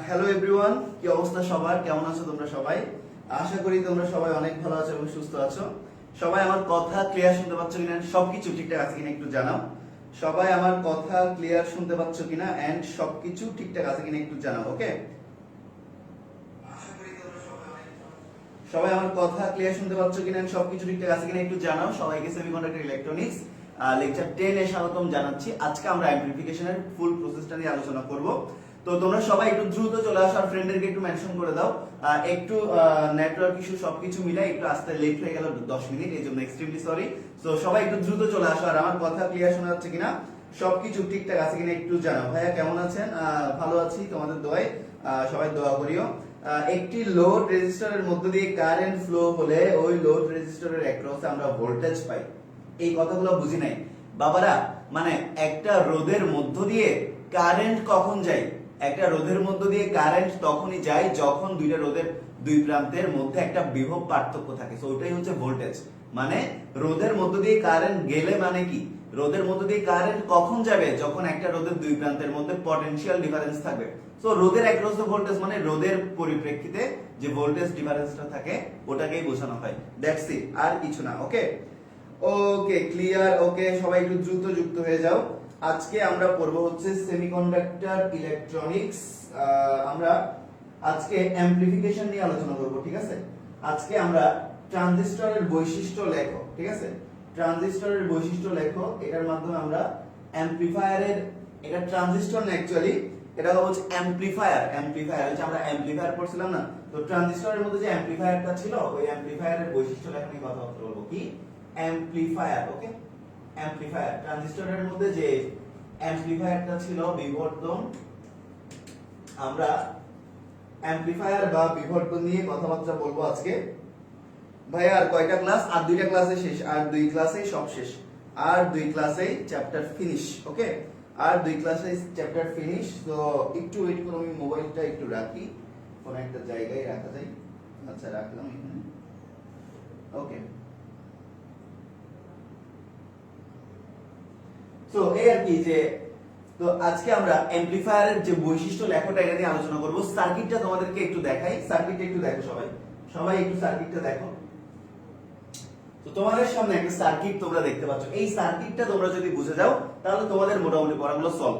Hello everyone, কি অবস্থা সবার? কেমন আছো তোমরা সবাই? আশা করি তোমরা সবাই অনেক ভালো আছো এবং সুস্থ আছো। সবাই আমার কথা ক্লিয়ার শুনতে পাচ্ছ কিনা, সবকিছু ঠিকঠাক আছে কিনা একটু জানাও। সবাই আমার কথা ক্লিয়ার শুনতে পাচ্ছ কিনা এন্ড সবকিছু ঠিকঠাক আছে কিনা একটু জানাও। ওকে, সবাই আমার কথা ক্লিয়ার শুনতে পাচ্ছ কিনা এন্ড সবকিছু ঠিকঠাক আছে কিনা একটু জানাও। সবাইকে সেমিকন্ডাক্টর ইলেকট্রনিক্স লেকচার 10 এ স্বাগতম জানাচ্ছি। আজকে আমরা অ্যাম্প্লিফিকেশনের ফুল প্রসেসটা নিয়ে আলোচনা করব। তো তোমরা সবাই একটু দ্রুত চলে আসো আর ফ্রেন্ডদেরকে একটু মেনশন করে দাও। একটু নেটওয়ার্ক ইস্যু সবকিছু মিলাই একটু আসতে লেট হয়ে গেল 10 মিনিট, এই জন্য এক্সট্রিমলি সরি। তো সবাই একটু দ্রুত চলে আসো আর আমার কথা ক্লিয়ার শোনা যাচ্ছে কিনা, সবকিছু ঠিকঠাক আছে কিনা একটু জানাও। ভাইয়া কেমন আছেন? ভালো আছি, তোমাদের দোয়ায়। সবাই দোয়া করিও। একটি লোড রেজিস্টরের মধ্য দিয়ে কারেন্ট ফ্লো হলে ওই লোড রেজিস্টরের অ্যাক্রসে আমরা ভোল্টেজ পাই। এই কথাগুলো বুঝি নাই বাবারা। মানে একটা রোধের মধ্য দিয়ে কারেন্ট কখন যায়? একটা রোধের মধ্য দিয়ে কারেন্ট তখনই যায় যখন দুইটা রোধের দুই প্রান্তের মধ্যে একটা বিভব পার্থক্য থাকে। তো ওটাই হচ্ছে ভোল্টেজ। মানে রোধের মধ্য দিয়ে কারেন্ট গেলে মানে কি, রোধের মধ্য দিয়ে কারেন্ট কখন যাবে? যখন একটা রোধের দুই প্রান্তের মধ্যে পটেনশিয়াল ডিফারেন্স থাকবে। সো রোধের অ্যাক্রস দ্য ভোল্টেজ মানে রোধের পরিপ্রেক্ষিতে যে ভোল্টেজ ডিফারেন্সটা থাকে ওটাকেই বোঝানো হয়। দ্যাটস ইট, আর কিছু না। ওকে ওকে, ক্লিয়ার। ওকে, সবাই একটু দ্রুত যুক্ত হয়ে যাও। আজকে আমরা পড়বো হচ্ছে সেমিকন্ডাক্টর ইলেকট্রনিক্স। আমরা আজকে অ্যাম্প্লিফিকেশন নিয়ে আলোচনা করব, ঠিক আছে? আজকে আমরা ট্রানজিস্টরের বৈশিষ্ট্য লেখো, ঠিক আছে? ট্রানজিস্টরের বৈশিষ্ট্য লেখো, এটার মাধ্যমে আমরা অ্যাম্প্লিফায়ারের, এটা ট্রানজিস্টর না অ্যাকচুয়ালি, এটা হচ্ছে অ্যাম্প্লিফায়ার। অ্যাম্প্লিফায়ার হচ্ছে আমরা অ্যাম্প্লিফায়ার পড়ছিলাম না, তো ট্রানজিস্টরের মধ্যে যে অ্যাম্প্লিফায়ারটা ছিল ওই অ্যাম্প্লিফায়ারের বৈশিষ্ট্য লেখা নিয়ে কথা বলবো। কি অ্যাম্প্লিফায়ার? ওকে, অ্যাম্প্লিফায়ার। ট্রানজিস্টরের মধ্যে যে অ্যাম্প্লিফায়ারটা ছিল বিবর্ধন, আমরা অ্যাম্প্লিফায়ার বা বিবর্ধন নিয়ে কথাবার্তা বলবো আজকে। ভাই আর কয়টা ক্লাস? আর দুইটা ক্লাসে শেষ, আর দুই ক্লাসেই সব শেষ, আর দুই ক্লাসেই চ্যাপ্টার ফিনিশ। ওকে, আর দুই ক্লাসে চ্যাপ্টার ফিনিশ। তো একটু ওয়েট করো, আমি মোবাইলটা একটু রাখি, কোন একটা জায়গায় রাখা যায়। আচ্ছা, রাখলাম এখানে। ওকে, তো এই আর কি যে, তো আজকে আমরা অ্যাম্প্লিফায়ারের যে বৈশিষ্ট্য লেখাটা এটা নিয়ে আলোচনা করব। সার্কিটটা তোমাদেরকে একটু দেখাই, সার্কিটটা একটু দেখো সবাই, সবাই একটু সার্কিটটা দেখো। তো তোমাদের সামনে একটা সার্কিট তোমরা দেখতে পাচ্ছ। এই সার্কিটটা তোমরা যদি বুঝে যাও তাহলে তোমাদের মোটামুটি পড়াগুলো সলভ।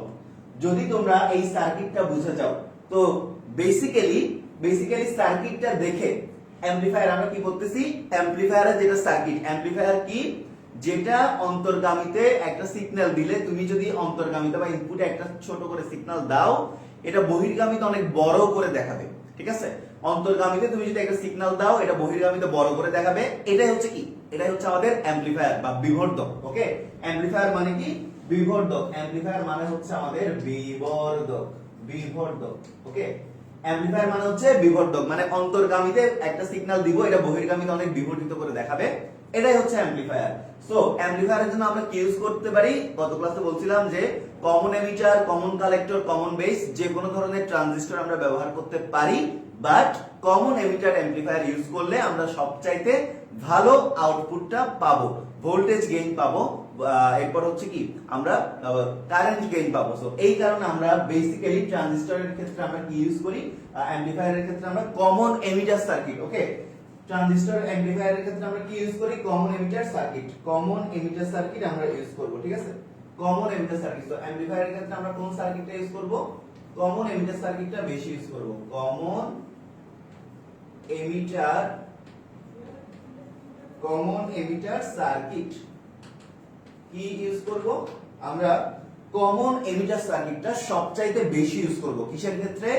যদি তোমরা এই সার্কিটটা বুঝে যাও তো বেসিক্যালি সার্কিটটা দেখে অ্যাম্প্লিফায়ার আমরা কি করতেছি, অ্যাম্প্লিফায়ারের যেটা সার্কিট, অ্যাম্প্লিফায়ার কি, যেটা অন্তর্গামীতে একটা সিগন্যাল দিলে, তুমি যদি অন্তর্গামীতে বা ইনপুটে একটা ছোট করে সিগন্যাল দাও, এটা বহির্গামীতে অনেক বড় করে দেখাবে। ঠিক আছে, অন্তর্গামীতে তুমি যদি একটা সিগন্যাল দাও, এটা বহির্গামীতে বড় করে দেখাবে। এটাই হচ্ছে কি, এটাই হচ্ছে আমাদের অ্যাম্প্লিফায়ার বা বিবর্ধক। ওকে, অ্যাম্প্লিফায়ার মানে কি? বিবর্ধক। অ্যাম্প্লিফায়ার মানে হচ্ছে আমাদের বিবর্ধক, বিবর্ধক। ওকে, অ্যাম্প্লিফায়ার মানে হচ্ছে বিবর্ধক, মানে অন্তর্গামীতে একটা সিগন্যাল দিব, এটা বহির্গামীতে অনেক বিবর্ধিত করে দেখাবে। এটাই হচ্ছে অ্যাম্প্লিফায়ার। সো অ্যাম্প্লিফায়ারের জন্য আমরা কি ইউজ করতে পারি? গত ক্লাসে বলছিলাম যে common emitter, common collector, common base, যে কোনো ধরনের ট্রানজিস্টর আমরা ব্যবহার করতে পারি। But common emitter amplifier use করলে আমরা সবচাইতে ভালো আউটপুটটা পাবো, ভোল্টেজ গেইন পাবো, এরপর হচ্ছে কি আমরা কারেন্ট গেইন পাবো। সো এই কারণে আমরা বেসিক্যালি ট্রানজিস্টরের ক্ষেত্রে আমরা কি ইউজ করি, অ্যাম্প্লিফায়ারের ক্ষেত্রে আমরা কমন এমিটার সার্কিট। ওকে, ট্রানজিস্টর অ্যাম্প্লিফায়ারের ক্ষেত্রে আমরা কি ইউজ করি? Common emitter circuit. Common emitter circuit আমরা ইউজ করব, ঠিক আছে? Common emitter circuit. তো অ্যাম্প্লিফায়ারের ক্ষেত্রে আমরা কোন সার্কিটটা ইউজ করব? কমন এমিটার সার্কিটটা বেশি ইউজ করব। Common emitter, common emitter circuit কি ইউজ করব আমরা? কমন এমিটার সার্কিটটা সবচাইতে বেশি ইউজ করব। কিসের ক্ষেত্রে?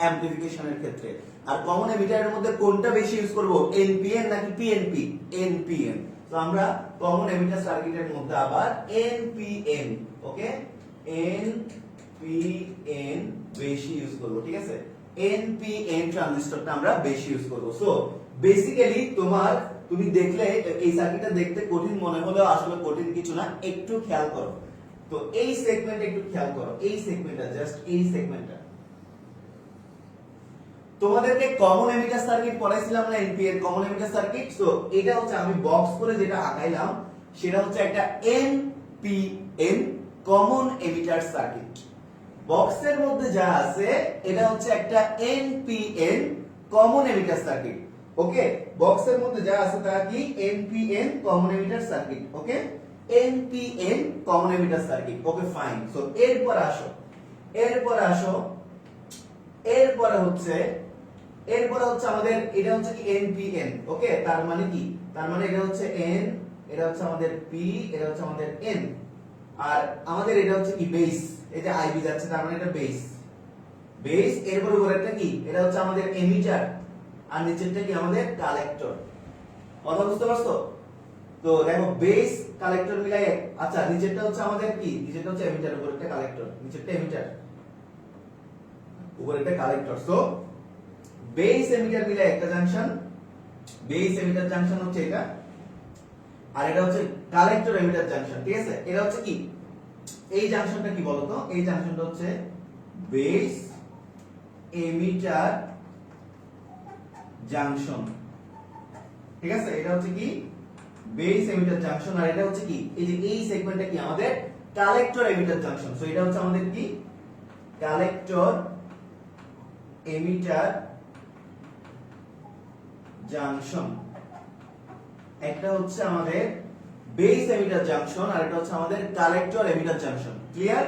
অ্যাম্প্লিফিকেশনের ক্ষেত্রে। আর কমন এমিটারের মধ্যে কোনটা বেশি ইউজ করব, এনপিএন নাকি পিএনপি? এনপিএন। তো আমরা কমন এমিটার সার্কিটের মধ্যে আবার এনপিএন, ওকে, এনপিএন বেশি ইউজ করব, ঠিক আছে? এনপিএন ট্রানজিস্টরটা আমরা বেশি ইউজ করব। সো বেসিক্যালি তুমি দেখলে এই সার্কিটটা দেখতে কঠিন মনে হলেও আসলে কঠিন কিছু না, একটু খেয়াল করো। তো এই সেগমেন্ট একটু খেয়াল করো, এই সেগমেন্টটা, জাস্ট এই সেগমেন্টটা। তোমাদেরকে কমন এমিটার সার্কিট পড়াইছিলাম না, NPN common emitter circuit. So এটা হচ্ছে আমি বক্স করে যেটা আঁকাইলাম সেটা হচ্ছে একটা এনপিএন কমন এমিটার সার্কিট। বক্সের মধ্যে যা আছে এটা হচ্ছে একটা NPN common emitter circuit. Okay, বক্সের মধ্যে যা আছে তা কি NPN common emitter circuit. Okay, NPN common emitter circuit. Okay fine. So এরপর আসো, এরপরে হচ্ছে আমাদের এটা হচ্ছে কি এনপিএন। ওকে, তার মানে কি, তার মানে এটা হচ্ছে এন, এটা হচ্ছে আমাদের পি, এটা হচ্ছে আমাদের এন, আর আমাদের এটা হচ্ছে কি বেস। এই যে আইবি যাচ্ছে তার মানে এটা বেস। এরপর উপরেরটা কি, এটা হচ্ছে আমাদের এমিটার, আর নিচেরটা কি আমাদের কালেক্টর। কথা বুঝতে পারছো? তো দেখো বেস কালেক্টর মিলাই, আচ্ছা নিচেরটা হচ্ছে আমাদের কি, নিচেরটা হচ্ছে এমিটার, উপরেরটা কালেক্টর, নিচেরটা এমিটার, উপরেরটা কালেক্টর। সো বেস এমিটার মিলাই একটা জাংশন, বেস এমিটার জাংশন হচ্ছে এটা, আর এটা হচ্ছে কালেক্টর এমিটার জাংশন। ঠিক আছে, এটা হচ্ছে কি, এই জাংশনটা কি বলতো, এই জাংশনটা হচ্ছে বেস এমিটার জাংশন। ঠিক আছে, এটা হচ্ছে কি বেস এমিটার জাংশন, আর এটা হচ্ছে কি এই যে এই সেগমেন্টটা কি আমাদের কালেক্টর এমিটার জাংশন। সো এটা হচ্ছে আমাদের কি কালেক্টর এমিটার জাংশন। একটা হচ্ছে আমাদের বেস এমিটার জাংশন, আর এটা হচ্ছে আমাদের কালেক্টর এমিটার জাংশন। ক্লিয়ার?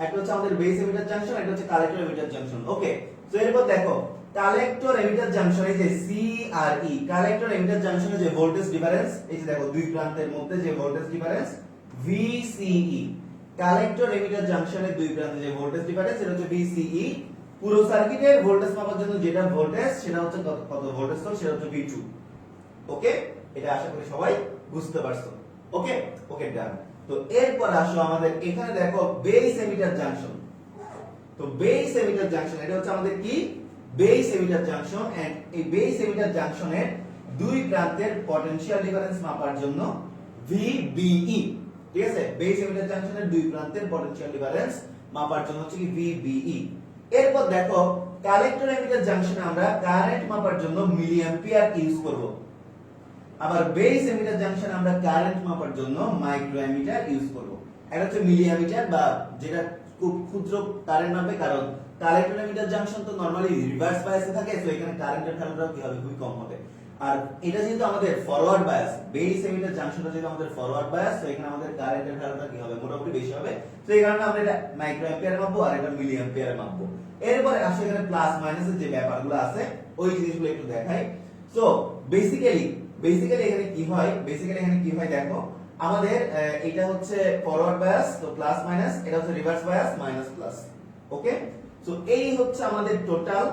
একটা হচ্ছে আমাদের বেস এমিটার জাংশন, একটা হচ্ছে কালেক্টর এমিটার জাংশন। ওকে, তো এরপর দেখো কালেক্টর এমিটার জাংশনে যে সি আর ই, কালেক্টর এমিটার জাংশনে যে ভোল্টেজ ডিফারেন্স, এই যে দেখো দুই প্রান্তের মধ্যে যে voltage difference VCE, collector emitter জাংশনের দুই প্রান্তে যে ভোল্টেজ ডিফারেন্স এটা হচ্ছে ভিসিই। পুরো সার্কিটের ভোল্টেজ মাপার জন্য যেটা ভোল্টেজ সেটা হচ্ছে কত ভোল্টেজ, তো সেটা হচ্ছে V2। ওকে, এটা আশা করি সবাই বুঝতে পারছো। ওকে ওকে ডান। তো এরপর আসো আমাদের এখানে দেখো বেস এমিটার জাংশন। তো বেস এমিটার জাংশন এটা হচ্ছে আমাদের কি বেস এমিটার জাংশন, এন্ড এই বেস এমিটার জাংশনের দুই প্রান্তের পটেনশিয়াল ডিফারেন্স মাপার জন্য VBE। ঠিক আছে, বেস এমিটার জাংশনের দুই প্রান্তের পটেনশিয়াল ডিফারেন্স মাপার জন্য হচ্ছে কি VBE। এরপর দেখো কালেক্টর এমিটার জাংশনে আমরা কারেন্ট মাপার জন্য মিলি অ্যাম্পিয়ার ইউজ করব, আবার বেস এমিটার জাংশনে আমরা কারেন্ট মাপার জন্য মাইক্রো অ্যামিটার ইউজ করব। এটা হচ্ছে মিলি অ্যামিটার বা যেটা খুব ক্ষুদ্র কারেন্ট মাপে, কারণ কালেক্টর এমিটার জাংশন তো নরমালি রিভার্স বায়াসে থাকে, সো এখানে কারেন্টের ভ্যালুটাও কি হবে, খুবই কম হবে। আর এটা যেহেতু আমাদের ফরওয়ার্ড বায়াস, বেস এমিটার জাংশনটা যেহেতু আমাদের ফরওয়ার্ড বায়াস, তো এখানে আমাদের কারেন্টের ভ্যালুটা কি হবে, মোটামুটি বেশি হবে। তো এই কারণে আমরা এটা মাইক্রো অ্যাম্পিয়ারে মাপবো আর এটা মিলি অ্যাম্পিয়ারে মাপবো। এরপরে আসলে এখানে প্লাস মাইনাসের যে ব্যাপারগুলো আছে ওই জিনিসগুলো একটু দেখাই। সো বেসিক্যালি এখানে কি হয়, দেখো আমাদের এটা হচ্ছে ফরওয়ার্ড বায়াস, তো প্লাস মাইনাস, এটা হচ্ছে রিভার্স বায়াস মাইনাস প্লাস। ওকে, সো এই হচ্ছে আমাদের total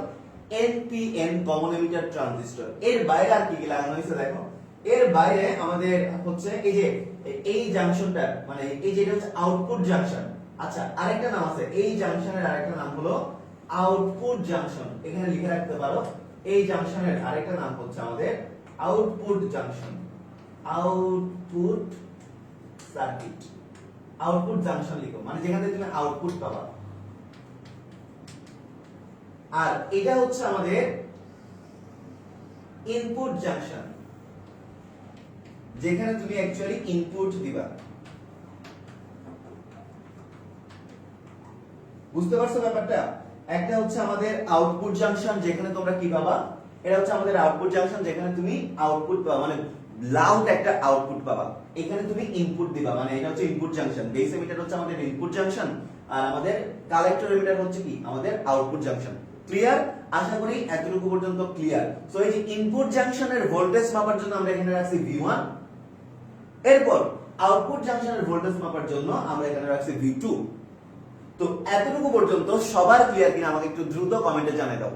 NPN common emitter transistor. এর বাইরে আর কি কি লাগানো হয়েছে দেখো, এর বাইরে আমাদের হচ্ছে এই যে এই জাংশনটা, মানে এই যে এটা হচ্ছে আউটপুট জাংশন। আচ্ছা, আরেকটা নাম আছে এই জাংশনের, আরেকটা নাম হলো আউটপুট জাংশন। এখানে লিখে রাখতে পারো, এই জাংশনের আরেকটা নাম হচ্ছে আমাদের output junction, output circuit. Output junction লিখো, মানে যেখানে তুমি আউটপুট পাবা। আর এটা হচ্ছে আমাদের ইনপুট জাংশন, যেখানে তুমি অ্যাকচুয়ালি ইনপুট দিবা। বুঝতে পারছো ব্যাপারটা? একটা হচ্ছে আমাদের আউটপুট জাংশন, যেখানে তোমরা কি পাবা, এটা হচ্ছে আমাদের আউটপুট জাংশন, যেখানে তুমি আউটপুট পাবা, মানে লাউড একটা আউটপুট পাবা। এখানে তুমি ইনপুট দিবা, মানে এটা হচ্ছে ইনপুট জাংশন। বেস এমিটার হচ্ছে আমাদের ইনপুট জাংশন, আর আমাদের কালেক্টর এমিটার হচ্ছে কি আমাদের আউটপুট জাংশন। ক্লিয়ার? আশা করি এতটুকু পর্যন্ত ক্লিয়ার। সো এই যে ইনপুট জাংশনের ভোল্টেজ মাপার জন্য আমরা এখানে রাখছি V1, এরপর আউটপুট জাংশনের ভোল্টেজ মাপার জন্য আমরা এখানে রাখছি V2। তো এতটুকু পর্যন্ত সবার ক্লিয়ার কিনা আমাকে একটু দ্রুত কমেন্টে জানিয়ে দাও।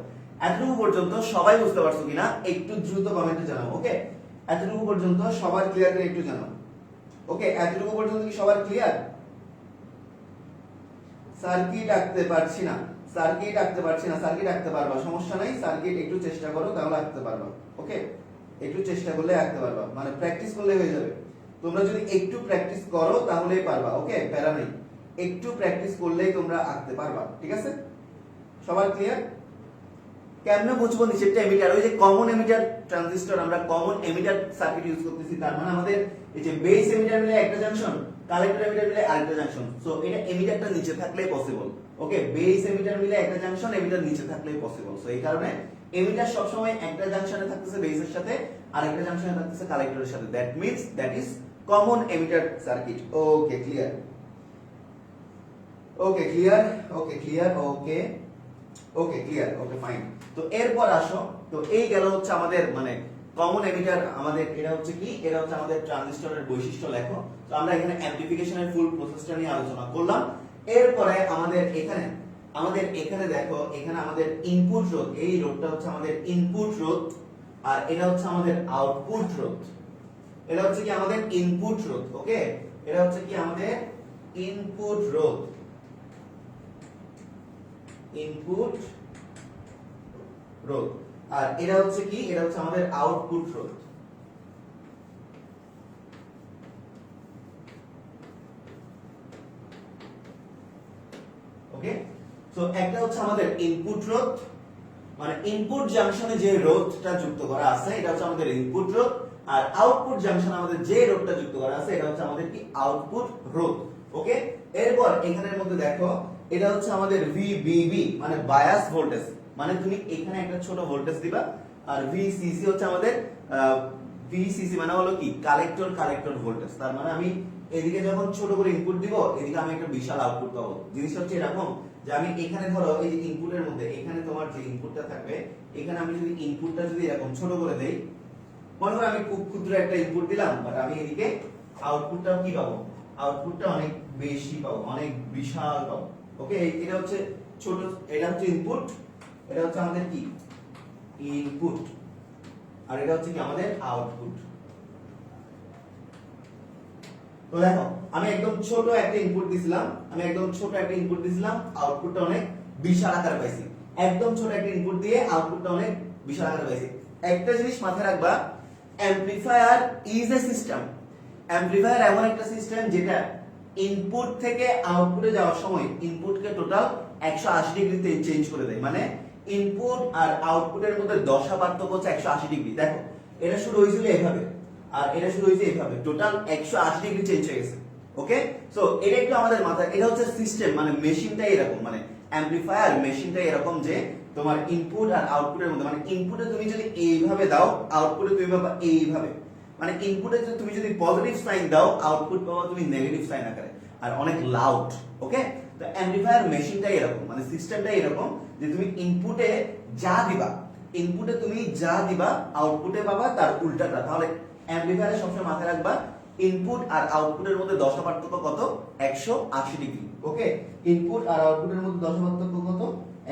এতটুকু পর্যন্ত সবাই বুঝতে পারছো কিনা একটু দ্রুত কমেন্টে জানাও। ওকে, এতটুকু পর্যন্ত সবার ক্লিয়ার করে একটু জানাও। ওকে, এতটুকু পর্যন্ত কি সবার ক্লিয়ার? সার্কিট আঁকতে পারছি না, সার্কিট আঁকতে পারবা, সমস্যা নাই। সার্কিট একটু চেষ্টা করো, তাহলে আঁকতে পারবা। ওকে, একটু চেষ্টা করলে আঁকতে পারবা, মানে প্র্যাকটিস করলে হয়ে যাবে। তোমরা যদি একটু প্র্যাকটিস করো তাহলেই পারবা। ওকে, প্যারা নেই, একটু প্র্যাকটিস করলেই তোমরা আঁকতে পারবা। ঠিক আছে, সবার ক্লিয়ার? কেমনে বুঝবো নিচেরটা এমিটার? ওই যে কমন এমিটার ট্রানজিস্টর, আমরা কমন এমিটার সার্কিট ইউজ করতেছি, তার মানে আমাদের এই যে বেস এমিটার মিলে একটা জাংশন, কালেক্টর এমিটার মিলে আরেকটা জাংশন। সো এটা এমিটারটা নিচে থাকলেই পসিবল। ওকে, বেস এমিটার মিলে একটা জাংশন, এমিটার নিচে থাকলেই পসিবল। সো এই কারণে এমিটার সব সময় একটা জাংশনে থাকতেছে বেসের সাথে আর একটা জাংশনে থাকতেছে কালেক্টরের সাথে। That means that is common emitter circuit. Okay clear, okay clear, okay clear, okay okay clear, okay fine. তো এরপর আসো, তো এই গেল হচ্ছে আমাদের মানে কমন এমিটার। আমাদের এটা হচ্ছে কি, এটা হচ্ছে আমাদের ট্রানজিস্টরের বৈশিষ্ট্য লেখো। তো আমরা এখানে অ্যামপ্লিফিকেশনের ফুল প্রসেসটা নিয়ে আলোচনা করলাম। এরপরে আমাদের এখানে দেখো, এখানে আমাদের ইনপুট রোধ, এই রোধটা হচ্ছে আমাদের ইনপুট রোধ আর এটা হচ্ছে আমাদের আউটপুট রোধ। এটা হচ্ছে কি আমাদের ইনপুট রোধ। ওকে, এটা হচ্ছে কি আমাদের ইনপুট রোধ, ইনপুট রোধ। আর এটা হচ্ছে কি, এটা হচ্ছে আমাদের আউটপুট রোধ। ওকে, সো একটা হচ্ছে আমাদের ইনপুট রোধ, মানে ইনপুট জাংশনে যে রোধটা যুক্ত করা আছে এটা হচ্ছে আমাদের ইনপুট রোধ, আর আউটপুট জাংশনে আমাদের যে রোধটা যুক্ত করা আছে এটা হচ্ছে আমাদের কি আউটপুট রোধ। ওকে, এরপর এখানের মধ্যে দেখো, এটা হচ্ছে আমাদের VBB মানে বায়াস ভোল্টেজ, মানে তুমি এখানে একটা ছোট ভোল্টেজ দিবা। আর VCC হচ্ছে আমাদের VCC মানে হলো কি কালেক্টর ভোল্টেজ। তার মানে আমি এদিকে যখন ছোট করে ইনপুট দিব, এদিকে আমি একটা বিশাল আউটপুট পাবো। জিনিসটা হচ্ছে এরকম যে আমি এখানে ধরো এই যে ইনপুটের মধ্যে, এখানে তোমার যে ইনপুটটা থাকবে, এখানে আমি যদি ইনপুটটা যদি এরকম ছোট করে দেই, মনে করো আমি খুব ক্ষুদ্র একটা ইনপুট দিলাম, বাট আমি এদিকে আউটপুটটা কি পাবো, আউটপুটটা অনেক বেশি পাবো, অনেক বিশাল পাবো। ওকে, এটা হচ্ছে ছোট, এটা হচ্ছে ইনপুট, এটা হচ্ছে আমাদের কি ইনপুট, আর এটা হচ্ছে কি আমাদের আউটপুট। তো দেখো, আমি একদম ছোট একটা ইনপুট দিছিলাম, আউটপুটটা অনেক বিশাল আকারে পাইছি। একদম ছোট একটা ইনপুট দিয়ে আউটপুটটা অনেক বিশাল আকারে পাইছি। একটা জিনিস মাথায় রাখবা, amplifier is a system. Amplifier এমন একটা সিস্টেম যেটা ইনপুট থেকে আউটপুটে যাওয়ার সময় ইনপুটকে টোটাল 180 ডিগ্রিতে চেঞ্জ করে দেয়। মানে ইনপুট আর আউটপুটের মধ্যে দশা পার্থক্য হচ্ছে 180 ডিগ্রি। দেখো, এটা শুরু হয়েছিল এভাবে আর এটা শুরু হয়েছে এভাবে, টোটাল 180 ডিগ্রি চেঞ্জ হয়ে গেছে। ওকে, সো এটা একটু আমাদের মাথায়, এটা হচ্ছে সিস্টেম, মানে মেশিনটা এরকম, মানে অ্যামপ্লিফায়ার মেশিনটা এরকম যে তোমার ইনপুট আর আউটপুটের মধ্যে, মানে ইনপুটে তুমি যদি এইভাবে দাও, আউটপুটে তুমি পাবা এইভাবে। মানে ইনপুটে তুমি যদি পজিটিভ সাইন দাও, আউটপুট পাবা তুমি নেগেটিভ সাইন আকারে, আর অনেক লাউড। ওকে, তো অ্যামপ্লিফায়ার মেশিনটাই এরকম, মানে সিস্টেমটাই এরকম যে তুমি ইনপুটে যা দিবা, আউটপুটে পাবা তার উল্টাটা। তাহলে অ্যামপ্লিফায়ারে সবসময় মাথায় রাখবা, ইনপুট আর আউটপুটের মধ্যে দশা পার্থক্য কত, 180 ডিগ্রি। ওকে, ইনপুট আর আউটপুটের মধ্যে দশা পার্থক্য কত,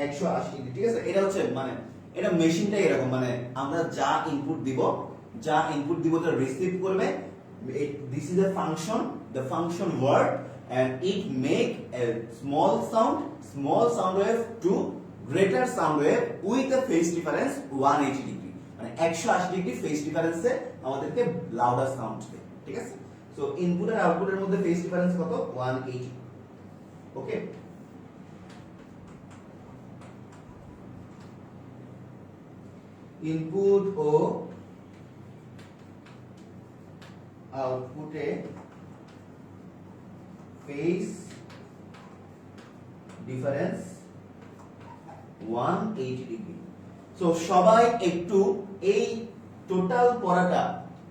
180 ডিগ্রি। ঠিক আছে, এটা হচ্ছে মানে এটা মেশিনটাই এরকম, মানে আমরা যা ইনপুট দিব তা রিসিভ করবে। This is a function, the function word, and it make a small sound wave to greater sound wave with a phase difference 180 degree, মানে 180 ডিগ্রি ফেজ ডিফারেন্সে আমাদেরকে লাউডার সাউন্ড দেয়। ঠিক আছে, সো ইনপুট আর আউটপুটের মধ্যে ফেজ ডিফারেন্স কত, 180। ওকে, input ও আউটপুটে phase difference 180 degree. So সবাই একটু এই টোটাল পড়াটা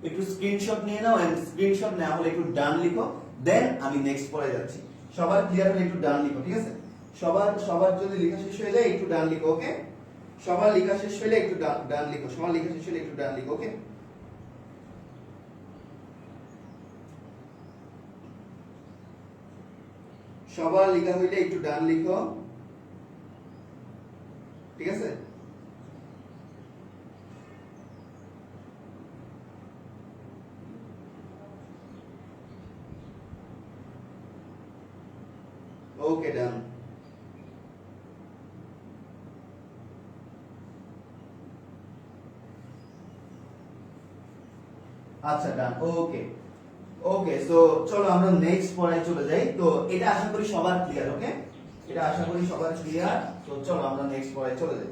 একটু স্ক্রিনশট নিয়ে নাও, এন্ড স্ক্রিনশট না হলে একটু ডান লিখো, দেন আমি নেক্সট পড়ে যাচ্ছি। সবার ক্লিয়ার হলে একটু ডান লিখো। ঠিক আছে, সবার যদি লেখা শেষ হয়ে যায় একটু ডান লিখো। ওকে, সবার লেখা শেষ হলে একটু ডান লিখো, ওকে। সবার লেখা হইলে একটু ডান লিখো। ঠিক আছে, ওকে ডান। আচ্ছা ডান, ওকে ওকে। সো চলো আমরা নেক্সট পড়ায় চলে যাই। তো এটা আশা করি সবার ক্লিয়ার। ওকে, এটা আশা করি সবার ক্লিয়ার। তো চলো আমরা নেক্সট পড়ায় চলে যাই।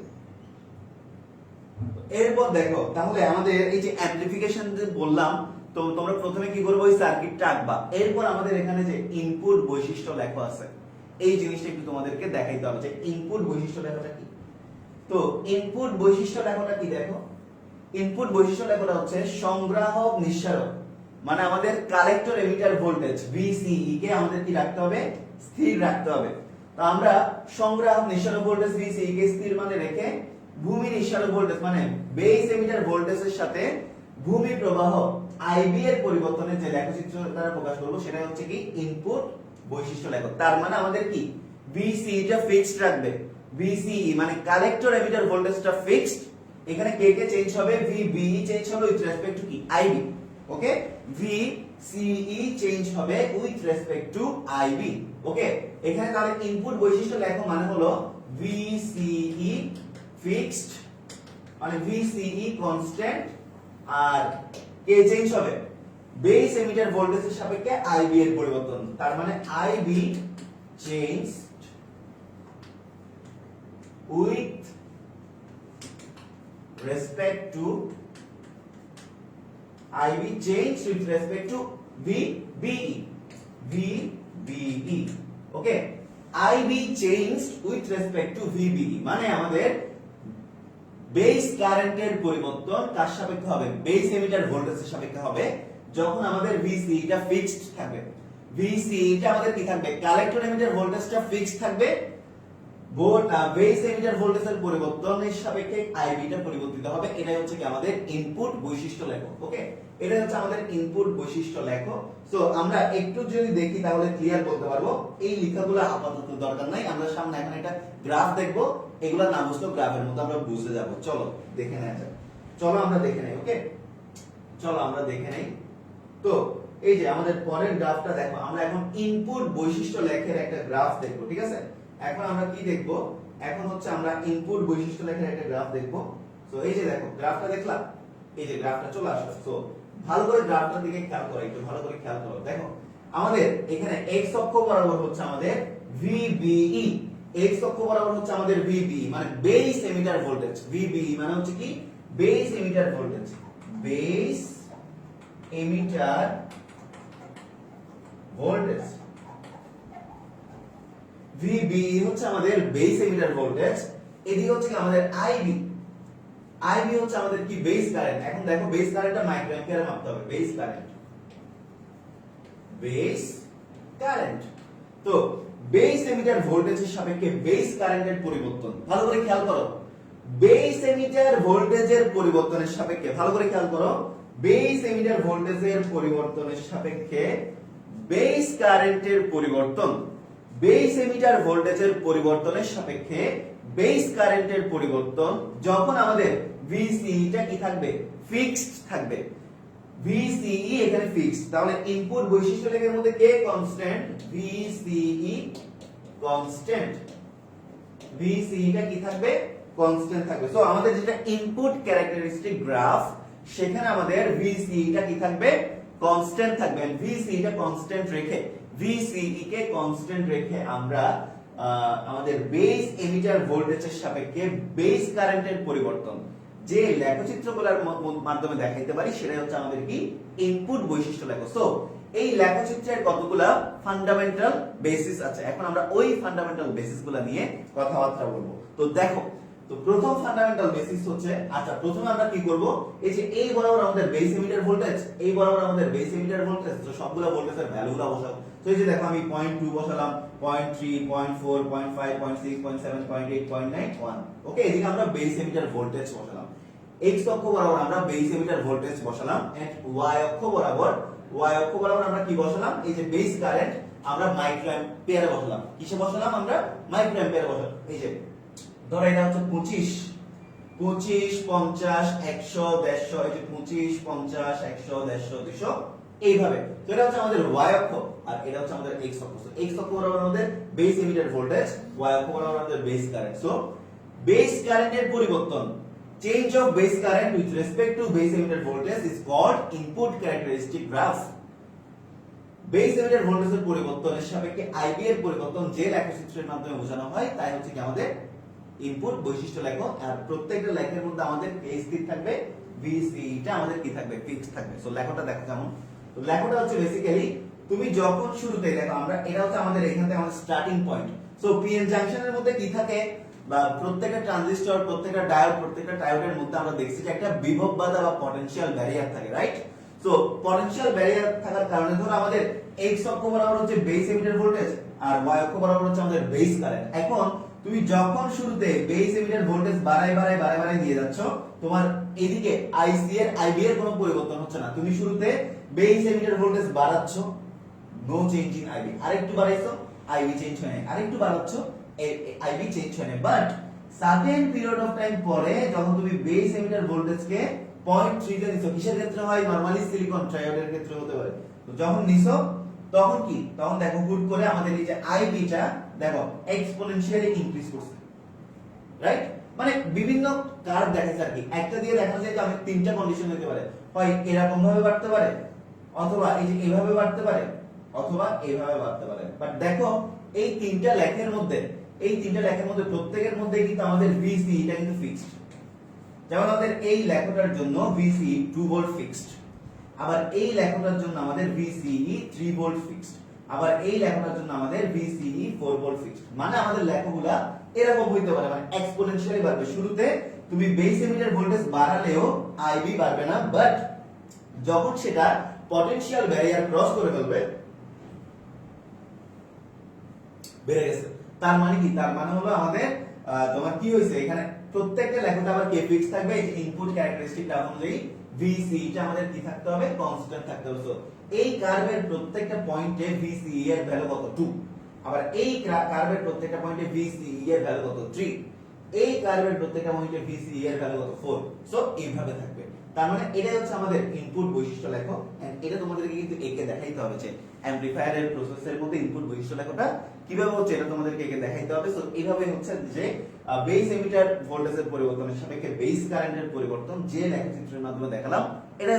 এরপর দেখো, তাহলে আমাদের এই যে অ্যামপ্লিফিকেশন যে বললাম, তো তোমরা প্রথমে কি করবে, ওই সার্কিটটা আঁকবা। এরপর আমাদের এখানে যে ইনপুট বৈশিষ্ট্য লেখা আছে, এই জিনিসটা একটু তোমাদেরকে দেখাইতে হবে যে ইনপুট বৈশিষ্ট্য লেখাটা কি। তো ইনপুট বৈশিষ্ট্য লেখাটা কি দেখো, ইনপুট বৈশিষ্ট্য লেখাটা হচ্ছে সংগ্রাহক নিঃসারক, মানে আমাদের কালেক্টর এমিটার ভোল্টেজ VCE কে আমাদের কি রাখতে হবে, স্থির রাখতে হবে। তো আমরা সংগ্রাহক নিঃসারক ভোল্টেজ VCE কে স্থির মানে রেখে ভূমি নিঃসারক ভোল্টেজ মানে বেস এমিটার ভোল্টেজের সাথে ভূমি প্রবাহ IB এর পরিবর্তনের যে লেখচিত্র দ্বারা প্রকাশ করব সেটা হচ্ছে কি ইনপুট বৈশিষ্ট্য লেখ। তার মানে আমাদের কি VCE টা ফিক্সড রাখবে, VCE মানে কালেক্টর এমিটার ভোল্টেজটা ফিক্সড, এখানে কে কে চেঞ্জ হবে, VBE চেঞ্জ হবে উইথ রেসপেক্ট টু কি IB। ওকে, VCE চেঞ্জ হবে উইথ রেসপেক্ট টু IB। ওকে, এখানে তাহলে ইনপুট বৈশিষ্ট্য লেখো মানে হলো VCE ফিক্সড মানে VCE কনস্ট্যান্ট, আর কে চেঞ্জ হবে, বেস এমিটার ভোল্টেজের সাপেক্ষে IB এর পরিবর্তন, তার মানে IB change with respect to IB change with respect to VBE। Okay, IB change with respect to VBE মানে আমাদের বেস কারেন্টের পরিবর্তন কার সাপেক্ষে হবে, বেস এমিটার ভোল্টেজের সাপেক্ষে হবে যখন আমাদের VCE টা ফিক্সড থাকবে। VCE টা আমাদের কি থাকবে, কালেক্টর এমিটার ভোল্টেজটা ফিক্সড থাকবে, বেস এমিটার ভোল্টেজের পরিবর্তনের সাপেক্ষে IB টা পরিবর্তিত হবে। এটাই হচ্ছে কি আমাদের ইনপুট বৈশিষ্ট্য লেখ। ওকে, এটা হচ্ছে আমাদের ইনপুট বৈশিষ্ট্য লেখ। সো আমরা একটু যদি দেখি তাহলে ক্লিয়ার করতে পারবো। এই লেখাগুলো আপাতত দরকার নাই, আমরা সামনে এখন একটা গ্রাফ দেখবো, এগুলা না বুঝলেও গ্রাফের মতো আমরা বুঝতে যাব। চলো দেখে নেওয়া যাক, চলো আমরা দেখে নেই। ওকে, চলো আমরা দেখে নেই। তো এই যে আমাদের পরের গ্রাফটা দেখো, আমরা এখন ইনপুট বৈশিষ্ট্য লেখের একটা গ্রাফ দেখবো। ঠিক আছে, এখন আমরা কি দেখবো, এখন হচ্ছে আমরা ইনপুট বৈশিষ্ট্য লেখের একটা গ্রাফ দেখবো। তো এই যে দেখো গ্রাফটা দেখলাম, এই যে গ্রাফটা চলে আসলো। তো ভালো করে গ্রাফটার দিকে খেয়াল করো, একটু ভালো করে খেয়াল করো। দেখো আমাদের এখানে x অক্ষ বরাবর হচ্ছে আমাদের VBE, x অক্ষ বরাবর হচ্ছে আমাদের VBE মানে বেস এমিটার ভোল্টেজ। VBE মানে হচ্ছে কি base emitter voltage, base emitter voltage. VBE হচ্ছে আমাদের বেস এমিটার ভোল্টেজ, এদিকে হচ্ছে কি আমাদের IB, IB হচ্ছে আমাদের কি বেস কারেন্ট। এখন দেখো বেস কারেন্টটা মাইক্রো অ্যাম্পিয়ারে মাপতে হবে, বেস কারেন্ট, বেস কারেন্ট। তো বেস এমিটার ভোল্টেজের সাপেক্ষে বেস কারেন্টের পরিবর্তন, ভালো করে খেয়াল করো, বেস এমিটার ভোল্টেজের পরিবর্তনের সাপেক্ষে, ভালো করে খেয়াল করো, বেস এমিটার ভোল্টেজের পরিবর্তনের সাপেক্ষে বেস কারেন্টের পরিবর্তন, বেস এমিটার ভোল্টেজের পরিবর্তনের সাপেক্ষে বেস কারেন্টের পরিবর্তন যখন আমাদের VCE টা কি থাকবে, ফিক্সড থাকবে। VCE এখানে ফিক্সড, তাহলে ইনপুট বৈশিষ্ট্য লেখার মধ্যে কে কনস্ট্যান্ট, VCE কনস্ট্যান্ট, VCE টা কি থাকবে, কনস্ট্যান্ট থাকবে। সো আমাদের যেটা ইনপুট ক্যারেক্টারিস্টিক গ্রাফ, সেখানে আমাদের VCE টা কি থাকবে, কনস্ট্যান্ট থাকবে। VCE টা কনস্ট্যান্ট রেখে, VCE কে কনস্ট্যান্ট রেখে আমরা আমাদের বেস এমিটার ভোল্টেজের সাপেক্ষে বেস কারেন্টের পরিবর্তন যে লেখচিত্রগুলোর মাধ্যমে দেখাইতে পারি, সেটা হচ্ছে আমাদের কি ইনপুট বৈশিষ্ট্য লেখ। সো এই লেখচিত্রের কতগুলা ফান্ডামেন্টাল বেসিস আছে, এখন আমরা ওই ফান্ডামেন্টাল বেসিসগুলো নিয়ে কথাবার্তা বলবো। তো দেখো, তো প্রথম ফান্ডামেন্টাল বেসিস হচ্ছে, আচ্ছা প্রথমে আমরা কি করব, এই যে এই বরাবর আমাদের বেস এমিটার ভোল্টেজ, এই বরাবর আমাদের বেস এমিটার ভোল্টেজ, তো সবগুলো ভোল্টেজের ভ্যালুগুলো বসাবো। তো এই যে দেখো আমি 0.2 বসালাম, 0.3, 0.4, 0.5, 0.6, 0.7, 0.8, 0.9, 1। ওকে, এদিকে আমরা বেস এমিটার ভোল্টেজ বসালাম। x অক্ষ বরাবর আমরা বেস এমিটার ভোল্টেজ বসালাম, এন্ড y অক্ষ বরাবর আমরা কি বসালাম, এই যে বেস কারেন্ট আমরা মাইক্রো অ্যাম্পিয়ারে বসালাম। কিসে বসালাম, আমরা মাইক্রো অ্যাম্পিয়ারে বসালাম। এই যে ধরো এটা হচ্ছে 25, 50, 100, 150, এই যে 25, 50, 100, 150, 200 এইভাবে। তো এটা হচ্ছে আমাদের y অক্ষ, আর এটা হচ্ছে আমাদের x অক্ষ। তো x অক্ষ বরাবর আমাদের বেস এমিটার ভোল্টেজ, y অক্ষ বরাবর আমাদের বেস কারেন্ট। সো বেস কারেন্টের পরিবর্তন, change of base current with respect to base emitter voltage is called input characteristic graph. Base emitter ভোল্টেজের পরিবর্তনের সাপেক্ষে IB এর পরিবর্তন যে লেখচিত্রের মাধ্যমে বোঝানো হয় তাই হচ্ছে কি আমাদের ইনপুট বৈশিষ্ট্য লেখ। আর প্রত্যেকটা লেখের মধ্যে আমাদের স্থির থাকবে, VCE টা আমাদের কি থাকবে, ফিক্সড থাকবে। সো লেখাটা দেখো কেমন, তো লেখাটা হচ্ছে বেসিক্যালি তুমি যখন শুরুতে দেখো আমরা এটা হচ্ছে আমাদের এখান থেকে আমাদের স্টার্টিং পয়েন্ট। সো পিএন জাংশনের মধ্যে কি থাকে বা প্রত্যেকটা ট্রানজিস্টর, প্রত্যেকটা ডায়োড, প্রত্যেকটা ডায়োডের মধ্যে আমরা দেখছি যে একটা বিভব বাধা বা পটেনশিয়াল ব্যারিয়ার থাকে, রাইট? সো পটেনশিয়াল ব্যারিয়ার থাকার কারণে ধরো আমাদের এক্স অক্ষ বরাবর হচ্ছে বেস এমিটার ভোল্টেজ আর ওয়াই অক্ষ বরাবর হচ্ছে আমাদের বেস কারেন্ট। এখন তুমি যখন শুরুতে বেস এমিটার ভোল্টেজ বাড়ায় দিয়ে যাচ্ছ, তোমার এদিকে আইসি এর আইবি এর কোনো পরিবর্তন হচ্ছে না। তুমি শুরুতে বেস এমিটার ভোল্টেজ বাড়াচ্ছ, নো চেঞ্জ ইন আইবি, আরেকটু বাড়াইছো আইবি চেঞ্জ হয় না, আরেকটু বাড়াচ্ছ আইবি চেঞ্জ হয় না। But certain period of time পরে যখন তুমি বেস এমিটার ভোল্টেজ কে 0.3 তে নিছো, কিসের ক্ষেত্রে হয়? নরমালি সিলিকন ট্রায়োডের ক্ষেত্রে হতে পারে। তো যখন নিছো তখন কি, তখন দেখো হুট করে আমাদের এই যে আইবিটা দেখো এক্সপোনেনশিয়ালি ইনক্রিজ করছে, রাইট? মানে বিভিন্ন কার্ভ দেখাচ্ছে আর কি। একটা দিয়ে দেখানো যায় যে আমি তিনটা কন্ডিশন হতে পারে, হয় এরকম ভাবে বাড়তে পারে, অথবা এই যে এইভাবে বাড়তে পারে, অথবা এইভাবে বাড়তে পারে। বাট দেখো এই তিনটা লেখার মধ্যে প্রত্যেকের মধ্যে কিন্তু আমাদের ভিসি এটা কিন্তু ফিক্সড। যেমন আমাদের এই লেখাটার জন্য ভিসি 2 ভোল্ট ফিক্সড, আবার এই লেখাটার জন্য আমাদের ভিসিই 3 ভোল্ট ফিক্সড, আবার এই লেখাটার জন্য আমাদের ভিসিই 4 ভোল্ট ফিক্সড। মানে আমাদের লেখাগুলা এরকম হইতে পারে, মানে এক্সপোনেনশিয়ালি বাড়বে। শুরুতে তুমি বেস এমিটার ভোল্টেজ বাড়ালেও আইবি বাড়বে না, বাট যখন সেটা পটেনশিয়াল ব্যারিয়ার ক্রস করে ফেলবে বেড়ে গেছে। তার মানে কি? তার মানে হলো আমাদের তোমার কি হইছে এখানে প্রত্যেকটা লেখাতে আবার কে ফিক্স থাকবে, এই যে ইনপুট ক্যারেক্টারিস্টিক অনুযায়ী ভিসি এটা আমাদের কি থাকতে হবে? কনস্ট্যান্ট থাকতে হবে। সো এই কার্ভের প্রত্যেকটা পয়েন্টে ভিসি এর ভ্যালু কত? 2। আবার এই কার্ভের প্রত্যেকটা পয়েন্টে ভিসি এর ভ্যালু কত? 3। এই কার্ভের প্রত্যেকটা পয়েন্টে ভিসি এর ভ্যালু কত? 4। সো এইভাবে থাকবে। তার মানে এটাই হচ্ছে আমাদের ইনপুট বৈশিষ্ট্য লেখো, এন্ড এটা তোমাদেরকে কিন্তু একে দেখাইতে হবে যে অ্যামপ্লিফায়ারের প্রসেসের মধ্যে ইনপুট বৈশিষ্ট্য লেখাটা কিভাবে হচ্ছে এটা তোমাদেরকে একে দেখাইতে হবে। সো এইভাবে হচ্ছে যে বেস এমিটার ভোল্টেজের পরিবর্তনের সাপেক্ষে বেস কারেন্টের পরিবর্তন যে লেখচিত্রের মাধ্যমে দেখালাম, এটা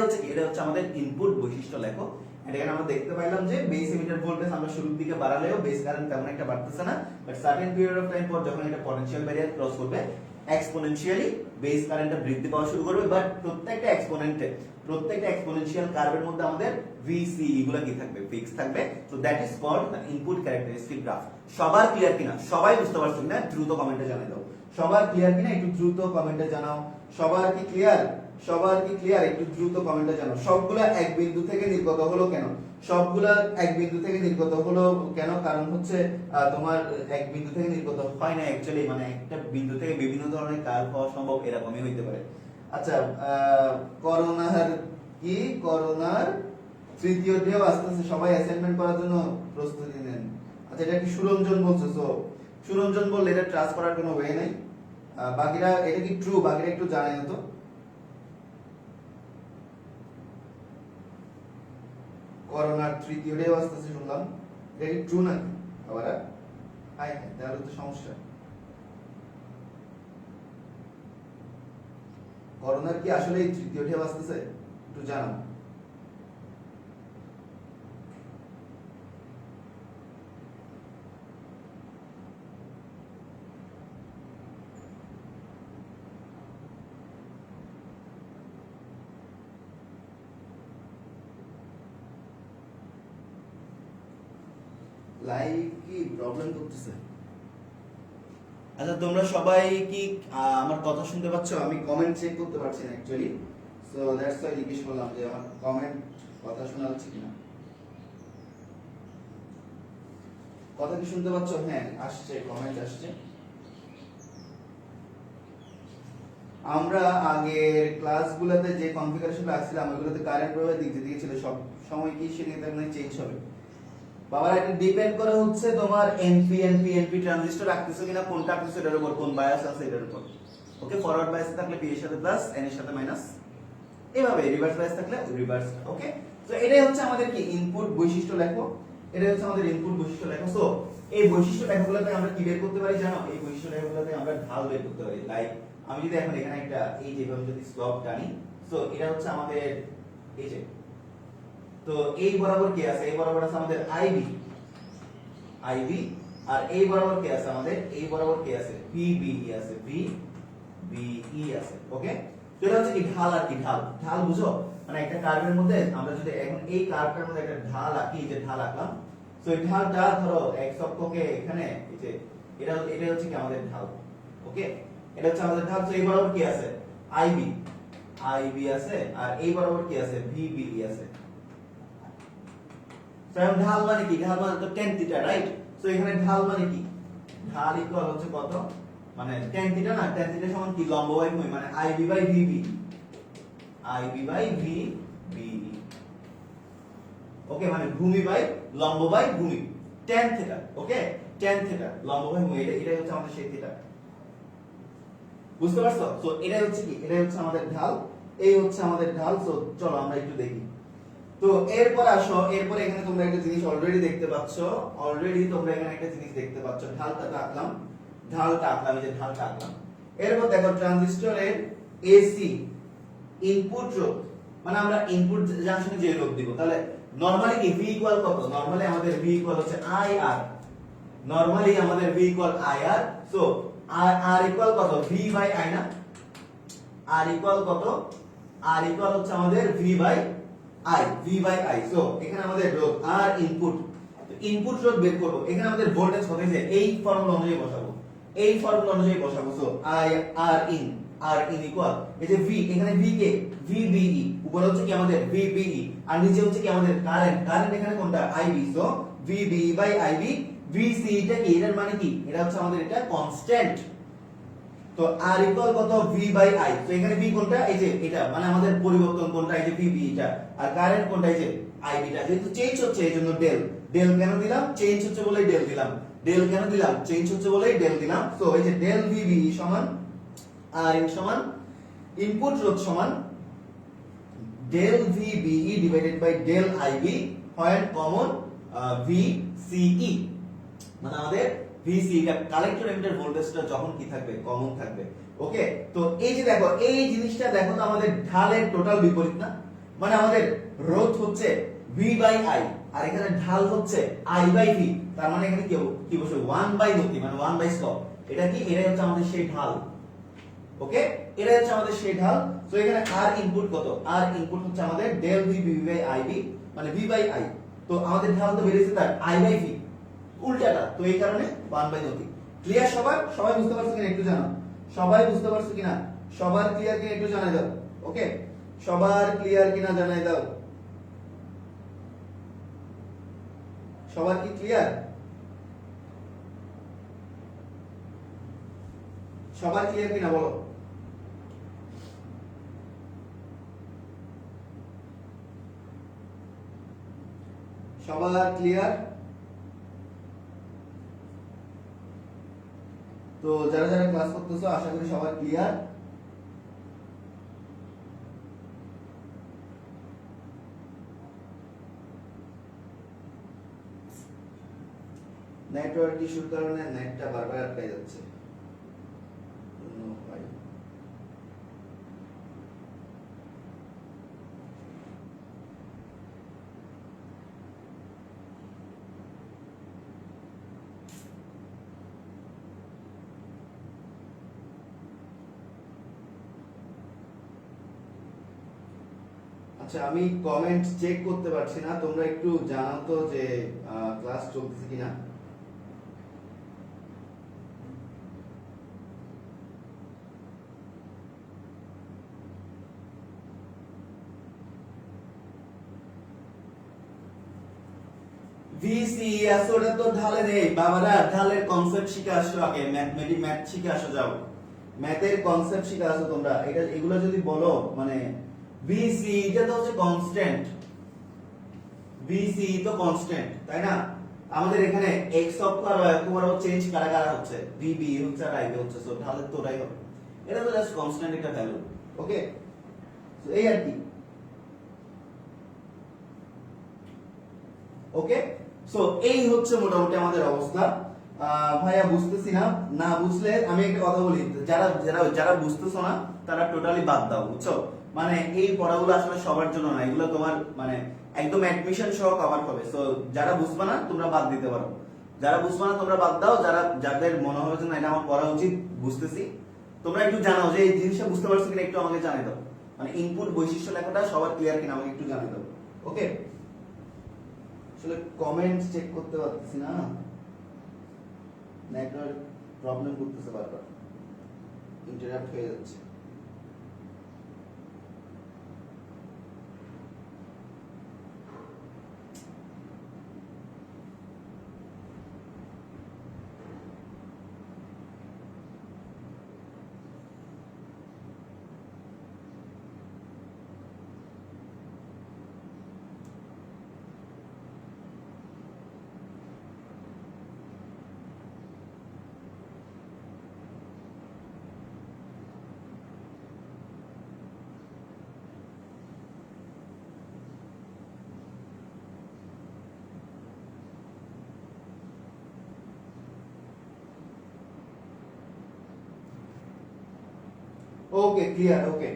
হচ্ছে আমাদের ইনপুট বৈশিষ্ট্য লেখো। এখানে আমরা দেখতে পাইলাম যে বেস এমিটার ভোল্টেজ আমরা শুরুর দিকে বাড়ালেও বেস কারেন্ট তেমন একটা বাড়তেছে না, but certain period of time পর যখন এটা পটেনশিয়াল ব্যারিয়ার ক্রস করবে এক্সপোনেনশিয়ালি বেস কারেন্টটা বৃদ্ধি পাওয়া শুরু করবে। বাট প্রত্যেকটা এক্সপোনেনশিয়াল কার্ভের মধ্যে আমাদের ভিসি এগুলো কি থাকবে? ফিক্স থাকবে। So that is called the input characteristic graph. সবার ক্লিয়ার কিনা? সবাই বুঝতে পারছো কিনা দ্রুত কমেন্টে জানিয়ে দাও। সবার ক্লিয়ার কিনা একটু দ্রুত কমেন্টে জানাও। সবার কি ক্লিয়ার? একটু দ্রুত কমেন্টে জানাও। সবগুলা এক বিন্দু থেকে নির্গত হলো কেন? সবগুলা এক বিন্দু থেকে নির্গত হলো কেন? কারণ হচ্ছে তোমার এক বিন্দু থেকে নির্গত হয় না অ্যাকচুয়ালি, মানে একটা বিন্দু থেকে বিভিন্ন ধরনের কার্ভ হওয়া সম্ভব, এরকমই হইতে পারে। আচ্ছা, করোনার তৃতীয় ঢেউ আসতেছে, সবাই অ্যাসাইনমেন্ট করার জন্য প্রস্তুতি নেন। আচ্ছা, এটা কি সুরঞ্জন বলছো? সো সুরঞ্জন বললে এটা ট্রাস্ট করার কোনো ওয়ে নাই। বাকিরা এটা কি ট্রু? বাকিরা একটু জানাই তো। করোনার তৃতীয় ঢেউ আসতেছে শুনলাম, এটা কি ট্রু নাকি? আবার হাই তাহলে তো সমস্যা। করোনার কি আসলে তৃতীয় ঢেউ আসতেছে? একটু জানাও। লাইভ কি প্রবলেম করতেছে? আচ্ছা, তোমরা সবাই কি আমার কথা শুনতে পাচ্ছ? আমি কমেন্ট চেক করতে পারছি না অ্যাকচুয়ালি, সো দ্যাটস ওয়াই জিজ্ঞেস করলাম যে আমার কমেন্ট কথা শোনা যাচ্ছে কিনা। কথা কি শুনতে পাচ্ছ? হ্যাঁ, আসছে, কমেন্ট আসছে। আমরা আগের ক্লাসগুলোতে যে কনফিগারেশন রাখছিলাম ওইগুলোতে কারেন্ট প্রবাহের দিক যেদিকে ছিল সব সময় কি সেদিকে তেমনি চেঞ্জ হবে। বাবার এটা ডিপেন্ড করে হচ্ছে তোমার এনপি ট্রানজিস্টর রাখতেছো কিনা, কোনটা রাখতেছো এটার উপর, কোন বায়াস আছে এটার উপর। ওকে, ফরওয়ার্ড বায়াস থাকলে পি এর সাথে প্লাস, এন এর সাথে মাইনাস, এভাবে রিভার্স বায়াস থাকলে রিভার্স। ওকে, সো এটাই হচ্ছে আমাদের কি ইনপুট বৈশিষ্ট্য লেখো। এটাই হচ্ছে আমাদের ইনপুট বৈশিষ্ট্য লেখো। সো এই বৈশিষ্ট্য লেখাগুলোতে আমরা কি বের করতে পারি জানো? এই বৈশিষ্ট্য লেখাগুলোতে আমরা ঢাল বের করতে পারি। লাইক আমি যদি এখন এখানে একটা এই যেভাবে যদি স্লপ টানি, সো এটা হচ্ছে আমাদের এই যে, তো এই বরাবর কি আছে? এই বরাবর আছে আমাদের আইবি, আর এই বরাবর কি আছে আমাদের? এই বরাবর কি আছে? ভিবিই আছে, ভিবিই আছে। ওকে, তো এটা হচ্ছে কি ঢাল আর কি ঢাল বুঝো? মানে একটা কার্ভের মধ্যে আমরা যদি এখন এই কার্ভটার মধ্যে একটা ঢাল আঁকি, যে ঢাল আঁকলাম, সো এই ঢালটা ধরো x অক্ষকে এখানে এই যে এটা হচ্ছে কি আমাদের ঢাল। ওকে, এটা হচ্ছে আমাদের ঢাল। তো এই বরাবর কি আছে IB আছে, আর এই বরাবর কি আছে VBE আছে। সো এখন ঢাল মানে কি? ঢাল মানে তো tan থিটা, রাইট? সো এখানে ঢাল মানে কি? ঢাল ইকুয়াল হচ্ছে কত, মানে tan থিটা না, tan থিটা সমান কি লম্ব বাই ভূমি, মানে IB by VB, IB by VBE। Okay, মানে ভূমি বাই লম্ব বাই ভূমি, tan theta. Okay, tan theta লম্ব বাই ভূমি, এটাই হচ্ছে আমাদের সেই থিটা। বুঝতে পারছো? সো এটাই হচ্ছে কি, এটাই হচ্ছে আমাদের ঢাল, এই হচ্ছে আমাদের ঢাল। সো চলো আমরা একটু দেখি। তো এরপর আসো, এরপর এখানে তোমরা একটা জিনিস অলরেডি দেখতে পাচ্ছ, অলরেডি তোমরা এখানে একটা জিনিস দেখতে পাচ্ছ, ঢালটা আঁকলাম, এই যে ঢালটা আঁকলাম। এরপর দেখো ট্রানজিস্টরের এসি ইনপুট রোধ, মানে আমরা ইনপুট জাংশনে যে রোধ দিব, তাহলে নরমালি কি V ইকুয়াল কত? নরমালি আমাদের V ইকুয়াল হচ্ছে IR, নরমালি আমাদের V equal IR। So R equal কত? V বাই I না, R ইকুয়াল কত? R ইকুয়াল হচ্ছে আমাদের V বাই I। সো এখানে আমাদের রোধ R ইনপুট, তো ইনপুট রোধ বের করব। এখানে আমাদের ভোল্টেজ কত হয়েছে এই ফর্মুলা অনুযায়ী বসাবো। সো R in ইকুয়াল এই যে V, এখানে V কে VBE, উপরে হচ্ছে কি আমাদের VBE, আর নিচে হচ্ছে কি আমাদের কারেন্ট এখানে কোনটা IB। So VBE by IB। VC এটা কি, এর মানে কি, এটা হচ্ছে আমাদের এটা কনস্ট্যান্ট। তো R ইকুয়াল কত? V by I। তো এখানে V কোনটা? এই যে এটা, মানে আমাদের পরিবর্তন কোনটা? এই যে VB এটা, আর কারেন্ট কোনটা? এই যে IB টা। যেহেতু চেঞ্জ হচ্ছে এই জন্য ডেল কেন দিলাম? চেঞ্জ হচ্ছে বলেই ডেল দিলাম। ডেল কেন দিলাম? চেঞ্জ হচ্ছে বলেই ডেল দিলাম। সো এই যে ডেল VBE সমান R in সমান ইনপুট রোধ সমান del VBE divided by del IB, হয় কমন VCE, মানে আমাদের VC এটা কালেক্টর এমিটার ভোল্টেজটা যখন কি থাকবে? কমন থাকবে। ওকে, তো এই যে দেখো, এই জিনিসটা দেখো তো আমাদের ঢালের টোটাল বিপরীত না, মানে আমাদের রোধ হচ্ছে V বাই I, আর এখানে ঢাল হচ্ছে I বাই V। তার মানে এখানে কি বসে 1 বাই নতি, মানে 1 বাই স্লপ। এটা কি? এটাই হচ্ছে আমাদের সেই ঢাল। ওকে, এটাই হচ্ছে আমাদের সেই ঢাল। সো এখানে R ইনপুট কত? R ইনপুট হচ্ছে আমাদের ডেল VB বাই IB, মানে V বাই I। তো আমাদের ঢাল তো বেরিয়েছে তার I বাই V, উল্টাটা, তো এই কারণে 1 বাই নতি। ক্লিয়ার সবার? সবাই বুঝতে পারছো কিনা একটু জানাও। সবাই বুঝতে পারছো কিনা? সবার ক্লিয়ার কিনা একটু জানাই দাও। ওকে, সবার ক্লিয়ার কিনা জানাই দাও। সবার কি ক্লিয়ার? সবার ক্লিয়ার কিনা বলো। সবার ক্লিয়ার? তো যারা যারা ক্লাস করতেছো আশা করি সবার ক্লিয়ার। নেটওয়ার্ক ইস্যুর কারণে নেটটা বারবার আটকে যাচ্ছে। আচ্ছা, আমি কমেন্ট চেক করতে পারছি না, তোমরা একটু জানাও তো যে ক্লাস চলতেছে কিনা। VC আসলে তো ঢালে নেই বাবারা, ঢালের কনসেপ্ট শিখে আসো আগে, ম্যাথ শিখে আসো, যাও ম্যাথের কনসেপ্ট শিখে আসো তোমরা। এটা এগুলো যদি বলো, মানে VC এটা তো হচ্ছে কনস্ট্যান্ট, VC তো কনস্ট্যান্ট, তাই না? আমাদের এখানে x অক্ষ আর y অক্ষ বরাবর চেঞ্জ কারা হচ্ছে? VB হচ্ছে আর IB হচ্ছে, সো ঢালের তো ওটাই হবে। এটা তো জাস্ট কনস্ট্যান্ট একটা ভ্যালু। ওকে, সো এই আর কি। ওকে, সো এই হচ্ছে মোটামুটি আমাদের অবস্থা। ভাইয়া বুঝতেছি না, না বুঝলে আমি একটা কথা বলি, যারা যারা যারা বুঝতেছো না তারা টোটালি বাদ দাও, বুঝছো? মানে এই পড়াগুলো আসলে সবার জন্য না, এগুলো তোমার মানে একদম অ্যাডমিশন সহ কভার হবে। সো যারা বুঝবা না তোমরা বাদ দিতে পারো, যারা বুঝবা না তোমরা বাদ দাও, যাদের মনে হবে যে না এটা আমার পড়া উচিত, বুঝতেছি, তোমরা একটু জানাও যে এই জিনিসটা বুঝতে পারছো কিনা, একটু আমাকে জানিয়ে দাও। মানে ইনপুট বৈশিষ্ট্য লেখাটা সবার ক্লিয়ার কিনা আমাকে একটু জানিয়ে দাও। ওকে, আসলে কমেন্টস চেক করতে পারতেছি না, নেটওয়ার্ক প্রবলেম করতেছে, বারবার ইন্টারাপ্ট হয়ে যাচ্ছে। ওকে, ক্লিয়ার। ওকে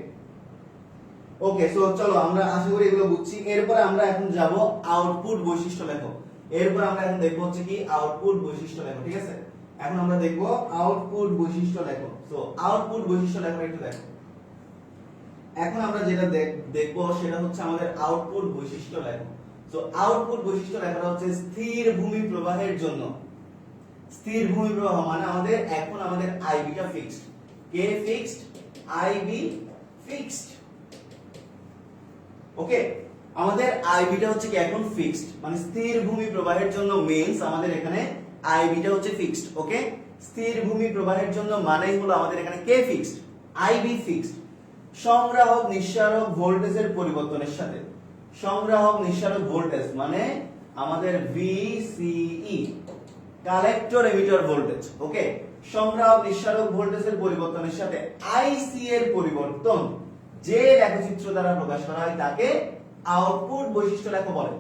ওকে, সো চলো আমরা আশা করি এগুলো বুঝছি। এরপর আমরা এখন যাব আউটপুট বৈশিষ্ট্য লেখো। এরপর আমরা এখন দেখব হচ্ছে কি আউটপুট বৈশিষ্ট্য লেখো, ঠিক আছে? এখন আমরা দেখব আউটপুট বৈশিষ্ট্য লেখো। সো আউটপুট বৈশিষ্ট্য লেখো একটু দেখো। এখন আমরা যেটা দেখব সেটা হচ্ছে আমাদের আউটপুট বৈশিষ্ট্য লেখো। সো আউটপুট বৈশিষ্ট্য লেখাটা হচ্ছে স্থির ভূমি প্রবাহের জন্য। স্থির ভূমি প্রবাহ মানে আমাদের এখন আমাদের আইবিটা ফিক্সড। কে ফিক্সড? IB fixed. ওকে, আমাদের আইবিটা হচ্ছে কি এখন ফিক্সড, মানে স্থির ভূমি প্রবাহের জন্য মিন্স আমাদের এখানে আইবিটা হচ্ছে ফিক্সড। ওকে, স্থির ভূমি প্রবাহের জন্য মানেই হলো আমাদের এখানে কে ফিক্সড, আইবি ফিক্সড। সংগ্রাহক নিঃসারক ভোল্টেজের পরিবর্তনের সাথে, সংগ্রাহক নিঃসারক ভোল্টেজ মানে আমাদের ভিসিই, কালেক্টর এমিটার ভোল্টেজ। ওকে, সংগ্রাহক নিঃসারক ভোল্টেজের পরিবর্তনের সাথে আইসি এর পরিবর্তন যে লেখচিত্র দ্বারা প্রকাশ করা হয় তাকে আউটপুট বৈশিষ্ট্য লেখো বলে।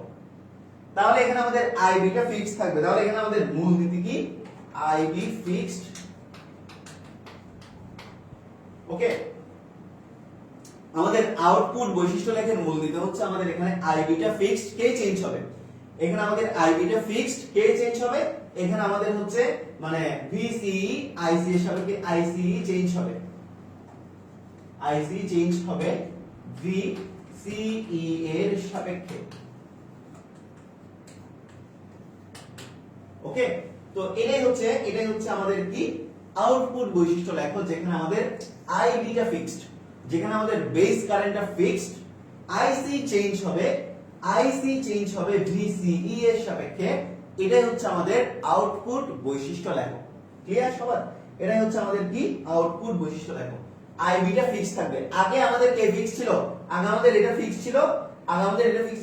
তাহলে এখানে আমাদের আইবিটা ফিক্সড থাকবে। তাহলে এখানে আমাদের মূলনীতি কি? IB fixed. ওকে, আমাদের আউটপুট বৈশিষ্ট্য লেখার মূলনীতি হচ্ছে আমাদের এখানে আইবিটা ফিক্সড, কে চেঞ্জ হবে? এখানে আমাদের আইবিটা ফিক্সড, কে চেঞ্জ হবে? এখানে আমাদের হচ্ছে মানে ভিসিই আইসি এর সাপেক্ষে আইসিই চেঞ্জ হবে, আইসি চেঞ্জ হবে ভিসিই এর সাপেক্ষে। ওকে, তো এটাই হচ্ছে আমাদের কি আউটপুট বৈশিষ্ট্য লেখো, যেখানে আমাদের আইবিটা ফিক্সড, যেখানে আমাদের বেস কারেন্টটা ফিক্সড, আইসি চেঞ্জ হবে ভিসিই এর সাপেক্ষে। এটাই হচ্ছে আমাদের আউটপুট বৈশিষ্ট্য লেখো। ক্লিয়ার সবার? এটাই হচ্ছে আমাদের কি আউটপুট বৈশিষ্ট্য লেখো। আইবিটা ফিক্স থাকবে। আগে আমাদের কে ফিক্স ছিল? আগে আমাদের এটা ফিক্স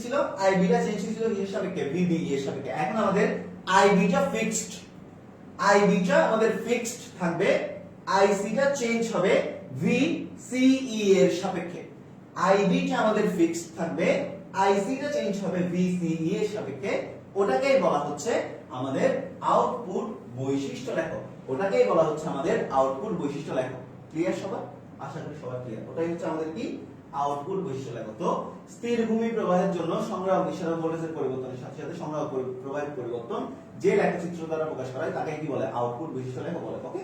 ছিল, আইবিটা চেঞ্জ হয়েছিল এর সাপেক্ষে, ভিবিই এর সাপেক্ষে। এখন আমাদের আইবিটা ফিক্সড, আইবিটা আমাদের ফিক্সড থাকবে, আইসিটা চেঞ্জ হবে ভিসিই এর সাপেক্ষে। আইবিটা আমাদের ফিক্সড থাকবে, আইসিটা চেঞ্জ হবে ভিসিই এর সাপেক্ষে। ওটাকেই বলা হচ্ছে আমাদের আউটপুট বৈশিষ্ট্য লেখো, ওটাকেই বলা হচ্ছে আমাদের আউটপুট বৈশিষ্ট্য লেখো। ক্লিয়ার সবার? আশা করি সবার ক্লিয়ার। ওটাই হচ্ছে আমাদের কি আউটপুট বৈশিষ্ট্য লেখো। তো স্থির ভূমি প্রবাহের জন্য সংগ্রাহক নিঃসারক ভোল্টেজের পরিবর্তনের সাথে সাথে সংগ্রাহক প্রবাহের পরিবর্তন যে লেখচিত্র দ্বারা প্রকাশ করা হয় তাকে কি বলে? আউটপুট বৈশিষ্ট্য লেখো বলে। ওকে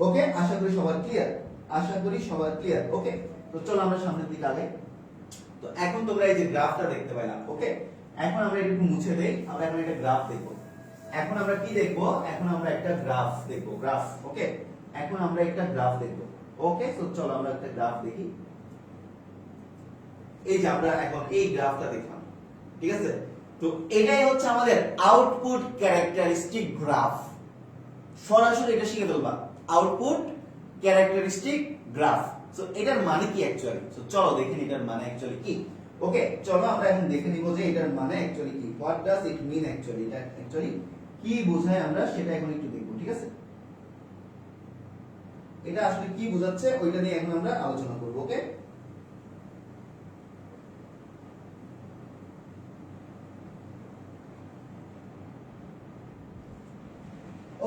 ওকে, আশা করি সবার ক্লিয়ার। ওকে, তো চলো আমরা সামনের দিকে আগে। তো এখন তোমরা এই যে গ্রাফটা দেখতে পাইলাম। ওকে, এখন আমরা একটু মুছে দেই, আমরা এখন একটা গ্রাফ দেখব। এখন আমরা কি দেখব? এখন আমরা একটা গ্রাফ দেখব, গ্রাফ। ওকে, এখন আমরা একটা গ্রাফ দেখব। ওকে, তো চলো আমরা একটা গ্রাফ দেখি। এই যে আমরা এখন এই গ্রাফটা দেখলাম, ঠিক আছে? তো এটাই হচ্ছে আমাদের আউটপুট ক্যারেক্টারিস্টিক গ্রাফ। সরাসরি এটা শিখে ফেলবা, আউটপুট ক্যারেক্টারিস্টিক গ্রাফ। সো এটার মানে কি অ্যাকচুয়ালি? সো চলো দেখে নিই এটার মানে অ্যাকচুয়ালি কি। ওকে, চলো আমরা এখন দেখে নিব যে এটার মানে অ্যাকচুয়ালি কি, what does it mean actually, এটা অ্যাকচুয়ালি কি বোঝায় আমরা সেটা এখন একটু দেখব, ঠিক আছে? এটা আসলে কি বোঝাচ্ছে ওইটা নিয়ে এখন আমরা আলোচনা করব। ওকে,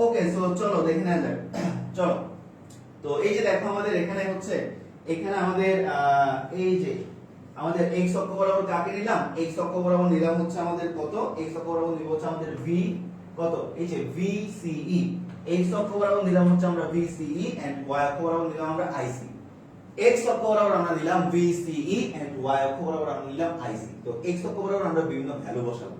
ওকে, সো চলো দেখে নেওয়া যাক। চলো, তো এই যে দেখো আমাদের এখানে হচ্ছে, এখানে আমাদের এই যে আমাদের x অক্ষ বরাবর কাকে নিলাম? x অক্ষ বরাবর নিলাম হচ্ছে আমাদের কত? x অক্ষ বরাবর নিব হচ্ছে আমাদের v কত? এই যে VCE। x অক্ষ বরাবর নিলাম হচ্ছে আমরা VCE এন্ড y অক্ষ বরাবর নিলাম আমরা IC। x অক্ষ বরাবর আমরা দিলাম VCE এন্ড y অক্ষ বরাবর আমরা দিলাম IC। তো x অক্ষ বরাবর আমরা বিভিন্ন ভ্যালু বসালাম।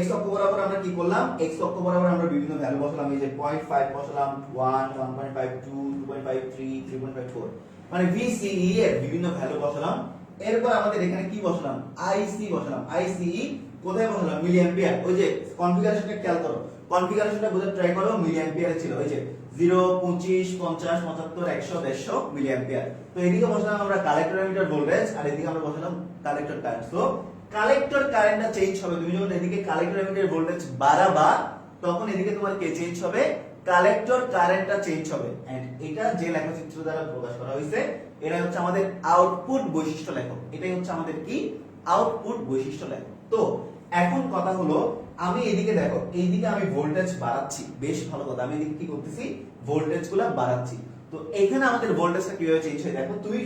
x অক্ষ বরাবর আমরা কি করলাম, x অক্ষ বরাবর আমরা বিভিন্ন ভ্যালু বসালাম। এই যে 0.5 বসালাম, 1 1.5 2 2.5 3 3.5 4, মানে VCE এর বিভিন্ন ভ্যালু বসালাম। এরপর আমাদের এখানে কি বসালাম, IC বসালাম। ICE কোথায় বসালাম, মিলি অ্যাম্পিয়ার। ওই যে কনফিগারেশনটা খেয়াল করো, কনফিগারেশনটা বুঝে ট্রাই করো, মিলি অ্যাম্পিয়ারে ছিল। ওই যে 0 25 50 75 100 150 মিলি অ্যাম্পিয়ার। তো এদিকে বসালাম আমরা কালেক্টর অ্যামিটার ভোল্টেজ, আর এদিকে আমরা বসালাম কালেক্টর কারেন্ট। তো কালেক্টর কারেন্টটা চেঞ্জ হবে, তুমি যখন এদিকে কালেক্টর অ্যামিটার ভোল্টেজ বাড়াবা তখন এদিকে তোমার কে চেঞ্জ হবে, কালেক্টর কারেন্টটা চেঞ্জ হবে। এন্ড এটা যে লেখচিত্র দ্বারা প্রকাশ করা হয়েছে এটা হচ্ছে আমাদের আউটপুট বৈশিষ্ট্য লেখক। এটাই হচ্ছে আমাদের কি, আউটপুট বৈশিষ্ট্য লেখক। তো এখন কথা হলো, আমি এদিকে দেখো, এইদিকে আমি ভোল্টেজ বাড়াচ্ছি, বেশ ভালো কথা। আমি এদিকে কি করতেছি, ভোল্টেজগুলো বাড়াচ্ছি। তো এখানে আমাদের ভোল্টেজটা কিভাবে চেঞ্জ হয় দেখো, তুমি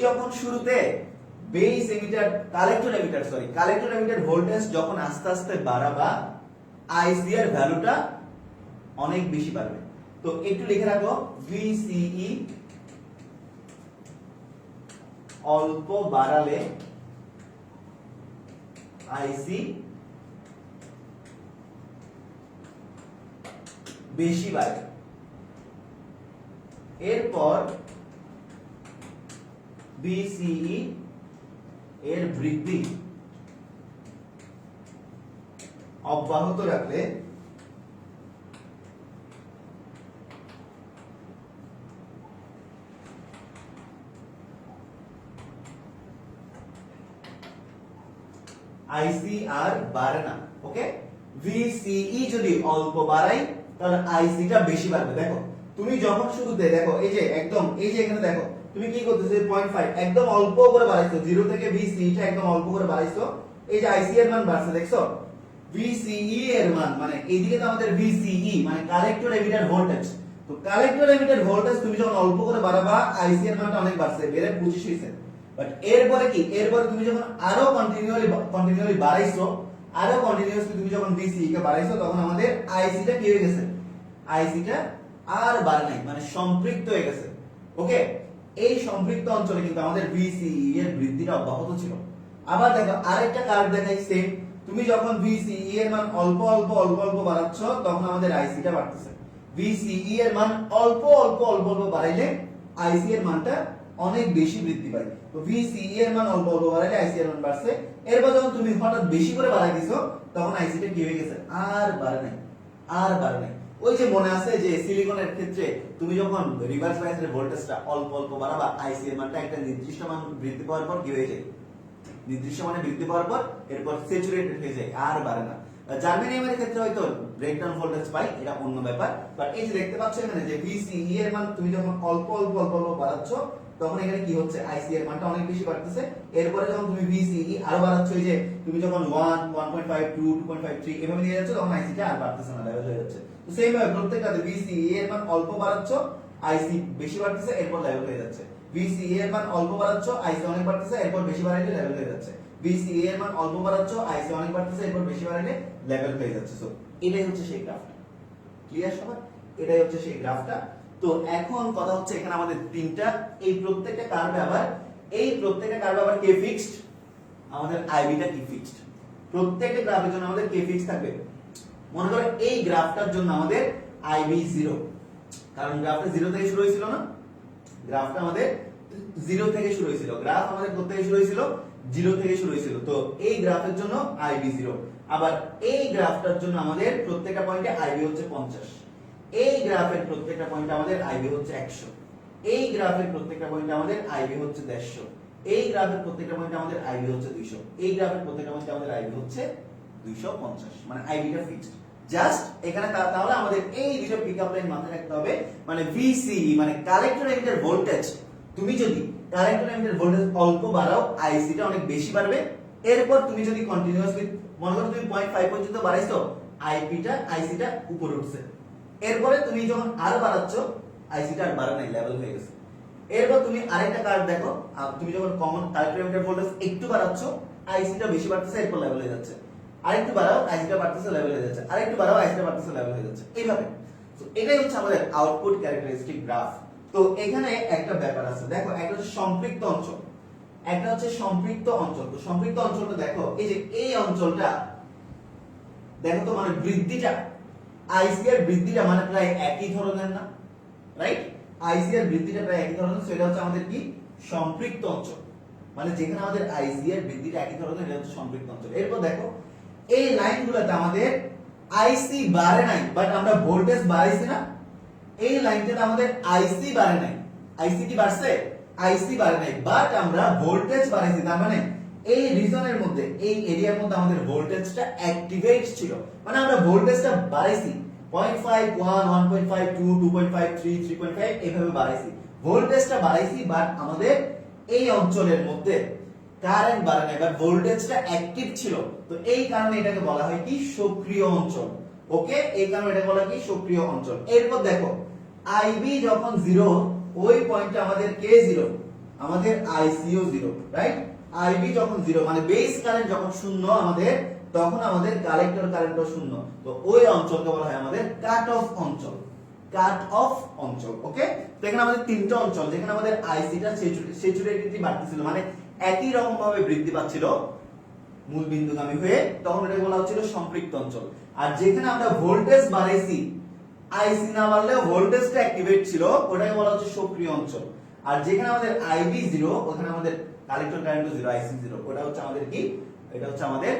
যখন শুরুতে base emitter collector emitter voltage যখন আস্তে আস্তে বাড়াবা, আইসি এর ভ্যালুটা অনেক বেশি বাড়বে। তো একটু লিখে রাখো, VCE অল্প বাড়ালে আইসি বেশি বাড়ে। এরপর VCE এর বৃদ্ধি অব্যাহত রাখলে আইসি আর বাড়ে না। ওকে, VCE যদি অল্প বাড়াই তাহলে আইসিটা বেশি বাড়বে। দেখো তুমি যখন শুরুতে দেখো, এই যে একদম, এই যে এখানে দেখো তুমি কি করতেছো, 0.5 একদম অল্প করে বাড়াইছো, 0 থেকে VCE টা একদম অল্প করে বাড়াইছো, এই যে আইসি এর মান বাড়ছে, দেখছো VCE এর মান, মানে এইদিকে তো আমাদের VCE মানে কালেক্টর এমিটার ভোল্টেজ। তো কালেক্টর এমিটার ভোল্টেজ তুমি যখন অল্প করে বাড়াবা, আইসি এর মানটা অনেক বাড়ছে, বেড়ে 25 হইছে। বাট এরপরে কি, এরপরে তুমি যখন আরো কন্টিনিউয়ালি বাড়াইছো, আরো কন্টিনিউয়াসলি তুমি যখন VCE কে বাড়াইছো, তখন আমাদের আইসি টা কি হয়ে গেছে, আইসি টা আর বাড়ে নাই, মানে সম্পৃক্ত হয়ে গেছে। ওকে, এই সম্পৃক্ত অঞ্চলে কিন্তু আমাদের VCE এর বৃদ্ধিটা অব্যাহত ছিল। আবার দেখো আরেকটা কার্ভ দেখাই সেম, তুমি যখন VCE এর মান অল্প অল্প অল্প অল্প বাড়াচ্ছ, তখন আমাদের আইসি টা বাড়তেছে। VCE এর মান অল্প অল্প অল্প অল্প বাড়াইলে আইসি এর মানটা অনেক বেশি বৃদ্ধি পায়। তো VCE এর মান অল্প অল্প বাড়াইলে আইসি এর মান বাড়ছে। এরপর যখন তুমি হঠাৎ বেশি করে বাড়াই দিছো, তখন আইসি টা কি হয়ে গেছে, আর বাড়ে নাই, আর বাড়ে নাই। ওই যে মনে আছে যে সিলিকনের ক্ষেত্রে তুমি যখন রিভার্স বায়াসের ভোল্টেজটা অল্প অল্প বাড়াবা, আইসি এর মানটা একটা নির্দিষ্ট মান বৃদ্ধি পাওয়ার পর কি হয়ে যায়, নির্দিষ্ট মানে বৃদ্ধি পাওয়ার পর এরপর স্যাচুরেটেড হয়ে যায়, আর বাড়ে না। জার্মেনিয়ামের ক্ষেত্রে হয়তো ব্রেকডাউন ভোল্টেজ পাই, এটা অন্য ব্যাপার। বাট এই যে দেখতে পাচ্ছ এখানে যে VCE এর মান তুমি যখন অল্প অল্প অল্প অল্প বাড়াচ্ছ, তখন এখানে কি হচ্ছে, আইসি এর মানটা অনেক বেশি বাড়তেছে। এরপরে যখন তুমি VCE আরো বাড়াচ্ছ, এই যে তুমি যখন 1 1.5 2 2.5 3 এভাবে নিয়ে যাচ্ছ, তখন আইসি টা আর বাড়তেছে না, লেভেল হয়ে যাচ্ছে। তো সেম ভাবে প্রত্যেকটাতে VCE এর মান অল্প বাড়াচ্ছ, আইসি বেশি বাড়তেছে, এরপর লেভেল হয়ে যাচ্ছে। VCE এর মান অল্প বাড়াচ্ছ, আইসি অনেক বাড়তেছে, এরপর বেশি বাড়াইলে লেভেল হয়ে যাচ্ছে। VCE এর মান অল্প বাড়াচ্ছ, আইসি অনেক বাড়তেছে, এরপর বেশি বাড়াইলে লেভেল হয়ে যাচ্ছে। সো এটাই হচ্ছে সেই গ্রাফটা। ক্লিয়ার সবাই? এটাই হচ্ছে সেই গ্রাফটা। তো এখন কথা হচ্ছে এখানে আমাদের তিনটা, এই প্রত্যেকটা কার্ভে আবার, এই প্রত্যেকটা কার্ভে আবার কে ফিক্সড, আমাদের আইবিটা কি ফিক্সড। প্রত্যেকটা গ্রাফের জন্য আমাদের কে ফিক্সড থাকবে। মনে করো এই গ্রাফটার জন্য আমাদের আইবি 0, কারণ গ্রাফটা 0 থেকে শুরু হয়েছিল না, গ্রাফটা আমাদের 0 থেকে শুরু হয়েছিল, গ্রাফ আমাদের কোথা থেকে শুরু হয়েছিল, 0 থেকে শুরু হয়েছিল। তো এই গ্রাফের জন্য আইবি 0। আবার এই গ্রাফটার জন্য আমাদের প্রত্যেকটা পয়েন্টে আইবি হচ্ছে 50, এই গ্রাফের প্রত্যেকটা পয়েন্টে আমাদের আইবি হচ্ছে 100, এই গ্রাফের প্রত্যেকটা পয়েন্টে আমাদের আইবি হচ্ছে 150, এই গ্রাফের প্রত্যেকটা পয়েন্টে আমাদের আইবি হচ্ছে 200, এই গ্রাফের প্রত্যেকটা পয়েন্টে আমাদের আইবি হচ্ছে 250, মানে আইবিটা ফিক্সড। জাস্ট এখানে তাহলে আমাদের এই দুটো পিকআপ লাইন মাথায় রাখতে হবে, মানে VCE মানে কালেক্টর এমিটার ভোল্টেজ, তুমি যদি কালেক্টর এমিটার ভোল্টেজ অল্প বাড়াও, আইসিটা অনেক বেশি বাড়বে। এরপর তুমি যদি কন্টিনিউয়াসলি মনে করো তুমি 0.5 পর্যন্ত বাড়াইছো, আইসিটা উপরে উঠছে। এরপরে তুমি যখন আরো বাড়াচ্ছ, আইসিটা আর বাড়ে নাই, লেভেল হয়ে গেছে। এরপর তুমি আরেকটা কার্ভ দেখো, তুমি যখন কমন কালেক্টর এমিটার ভোল্টেজ একটু বাড়াচ্ছ, আইসিটা বেশি বাড়তেছে, এরপর লেভেল হয়ে যাচ্ছে। আরেকটু বাড়াও, আইসিটা বাড়তেছে, লেভেল হয়ে যাচ্ছে। আরেকটু বাড়াও, আইসিটা বাড়তেছে, লেভেল হয়ে যাচ্ছে। এইভাবে। তো এটাই হচ্ছে আমাদের আউটপুট ক্যারেক্টারিস্টিক গ্রাফ। তো এখানে একটা ব্যাপার আছে, দেখো একটা হচ্ছে সম্পৃক্ত অঞ্চল, একটা হচ্ছে সম্পৃক্ত অঞ্চল। তো সম্পৃক্ত অঞ্চলটা দেখো, এই যে এই অঞ্চলটা দেখো তো, মানে বৃদ্ধিটা আইসি এর বৃদ্ধিটা মানে প্রায় একই ধরনের না, রাইট? আইসি এর বৃদ্ধিটা প্রায় একই ধরনের, সেটা হচ্ছে আমাদের কি সম্পৃক্ত অঞ্চল, মানে যেখানে আমাদের আইসি এর বৃদ্ধিটা একই ধরনের, এটা হচ্ছে সম্পৃক্ত অঞ্চল। এরপর দেখো এই লাইনগুলোতে আমাদের আইসি বাড়ে নাই, বাট আমরা ভোল্টেজ বাড়াইছি না। এই লাইনটাতে আমাদের আইসি বাড়ে নাই, আইসি কি বাড়ছে? আইসি বাড়ে নাই, বাট আমরা ভোল্টেজ বাড়াইছি। তার মানে এই রিজনের মধ্যে, এই এরিয়ার মধ্যে আমাদের ভোল্টেজটা অ্যাক্টিভেট ছিল, মানে আমরা ভোল্টেজটা বাড়াইছি 0.51 1.52 2.53 3.5 এইভাবে বাড়াইছি, ভোল্টেজটা বাড়াইছি, বাট আমাদের এই অঞ্চলের মধ্যে কারেন্ট বাড়ে নাই, বাট ভোল্টেজটা অ্যাক্টিভ ছিল। তো এই কারণে এটাকে বলা হয় কি সক্রিয় অঞ্চল। ওকে, এই কারণে এটা বলা কি সক্রিয় অঞ্চল। এরপর দেখো আইবি যখন 0, ওই পয়েন্টে আমাদের কে 0, আমাদের আইসিও 0, রাইট? আইবি যখন 0 মানে বেস কারেন্ট যখন শূন্য আমাদের, তখন আমাদের কালেক্টর কারেন্টও শূন্য। তো ওই অঞ্চলকে বলা হয় আমাদের কাট অফ অঞ্চল, কাট অফ অঞ্চল। ওকে, তো এখানে আমাদের তিনটা অঞ্চল, যেখানে আমাদের আইসিটা স্যাচুরেটেড বাড়তেছিল, মানে একই রকম ভাবে বৃদ্ধি পাচ্ছিল মূল বিন্দুগামী হয়ে, তখন এটা বলা হচ্ছিল সম্পৃক্ত অঞ্চল। আর যেখানে আমরা ভোল্টেজ বাড়াইছি, আইসি না বাড়লেও ভোল্টেজটা অ্যাক্টিভেট ছিল, ওটাকে বলা হচ্ছে সক্রিয় অঞ্চল। আর যেখানে আমাদের আইবি 0, ওখানে আমাদের কালেক্টর কারেন্টও 0, আইসি 0, ওটা হচ্ছে আমাদের কি, এটা হচ্ছে আমাদের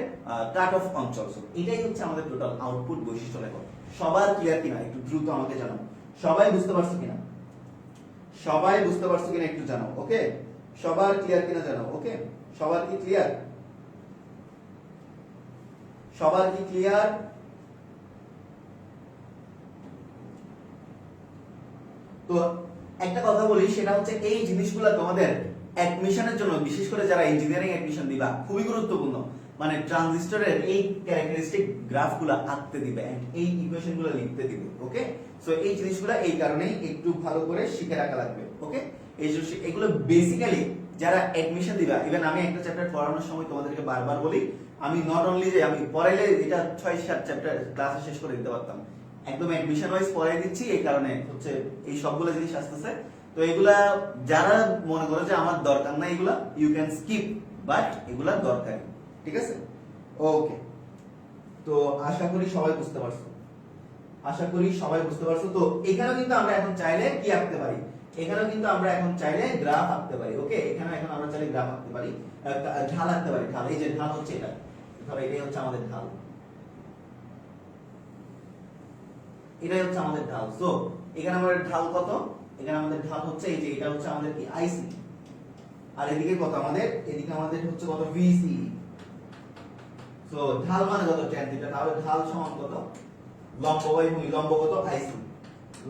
কাট অফ অঞ্চল। এটাই হচ্ছে আমাদের টোটাল আউটপুট বৈশিষ্ট্য। লেখো সবার ক্লিয়ার কিনা একটু দ্রুত আমাকে জানাও, সবাই বুঝতে পারছো কিনা, সবাই বুঝতে পারছো কিনা একটু জানাও। ওকে, সবার ক্লিয়ার কিনা জানাও। ওকে, সবার কি ক্লিয়ার, সবার কি ক্লিয়ার? তো একটা কথা বলি, সেটা হচ্ছে এই জিনিসগুলো তোমাদের অ্যাডমিশনের জন্য, বিশেষ করে যারা ইঞ্জিনিয়ারিং অ্যাডমিশন দিবা, খুবই গুরুত্বপূর্ণ। মানে ট্রানজিস্টরের এই ক্যারেক্টারিস্টিক গ্রাফগুলো আঁকতে দিবে এন্ড এই ইকুয়েশনগুলো লিখতে দিবে। ওকে, সো এই জিনিসগুলো এই কারণেই একটু ভালো করে শিখে রাখা লাগবে। ওকে, এই যে এগুলো বেসিক্যালি যারা অ্যাডমিশন দিবা, ইভেন আমি একটা চ্যাপ্টার পড়ানোর সময় তোমাদেরকে বারবার বলি, আমি নট অনলি যে আমি পড়াইলে এটা 6-7 চ্যাপ্টার ক্লাসে শেষ করে দিতে পারতাম, একদম অ্যাডমিশন ওয়াইজ পড়াই দিচ্ছি। এই কারণে হচ্ছে এই সবগুলো জিনিস আসতেছে। তো এগুলা যারা মনে করে যে আমার দরকার না এগুলা, ইউ ক্যান স্কিপ, বাট এগুলা দরকারি। ঠিক আছে? ওকে, তো আশা করি সবাই বুঝতে পারছো, আশা করি সবাই বুঝতে পারছো। তো এখানেও কিন্তু আমরা এখন চাইলে কি আঁকতে পারি, এখানেও কিন্তু আমরা এখন চাইলে গ্রাফ আঁকতে পারি। ওকে, এখানে এখন আমরা চাইলে গ্রাফ আঁকতে পারি, ঢাল আঁকতে পারি। ঢাল, এই যে ঢাল হচ্ছে এটা, ধরো এটাই হচ্ছে আমাদের ঢাল, এটাই হচ্ছে আমাদের ঢাল। সো এখানে আমাদের ঢাল কত, এখানে আমাদের ঢাল হচ্ছে এই যে, এটা হচ্ছে আমাদের কি আইসি, আর এদিকে কত আমাদের, এদিকে আমাদের হচ্ছে কত ভিসি। সো ঢাল মানে কত tan থিটা, তাহলে ঢাল সমান কত, লম্ব বাই ভূমি, লম্ব কত আইসি,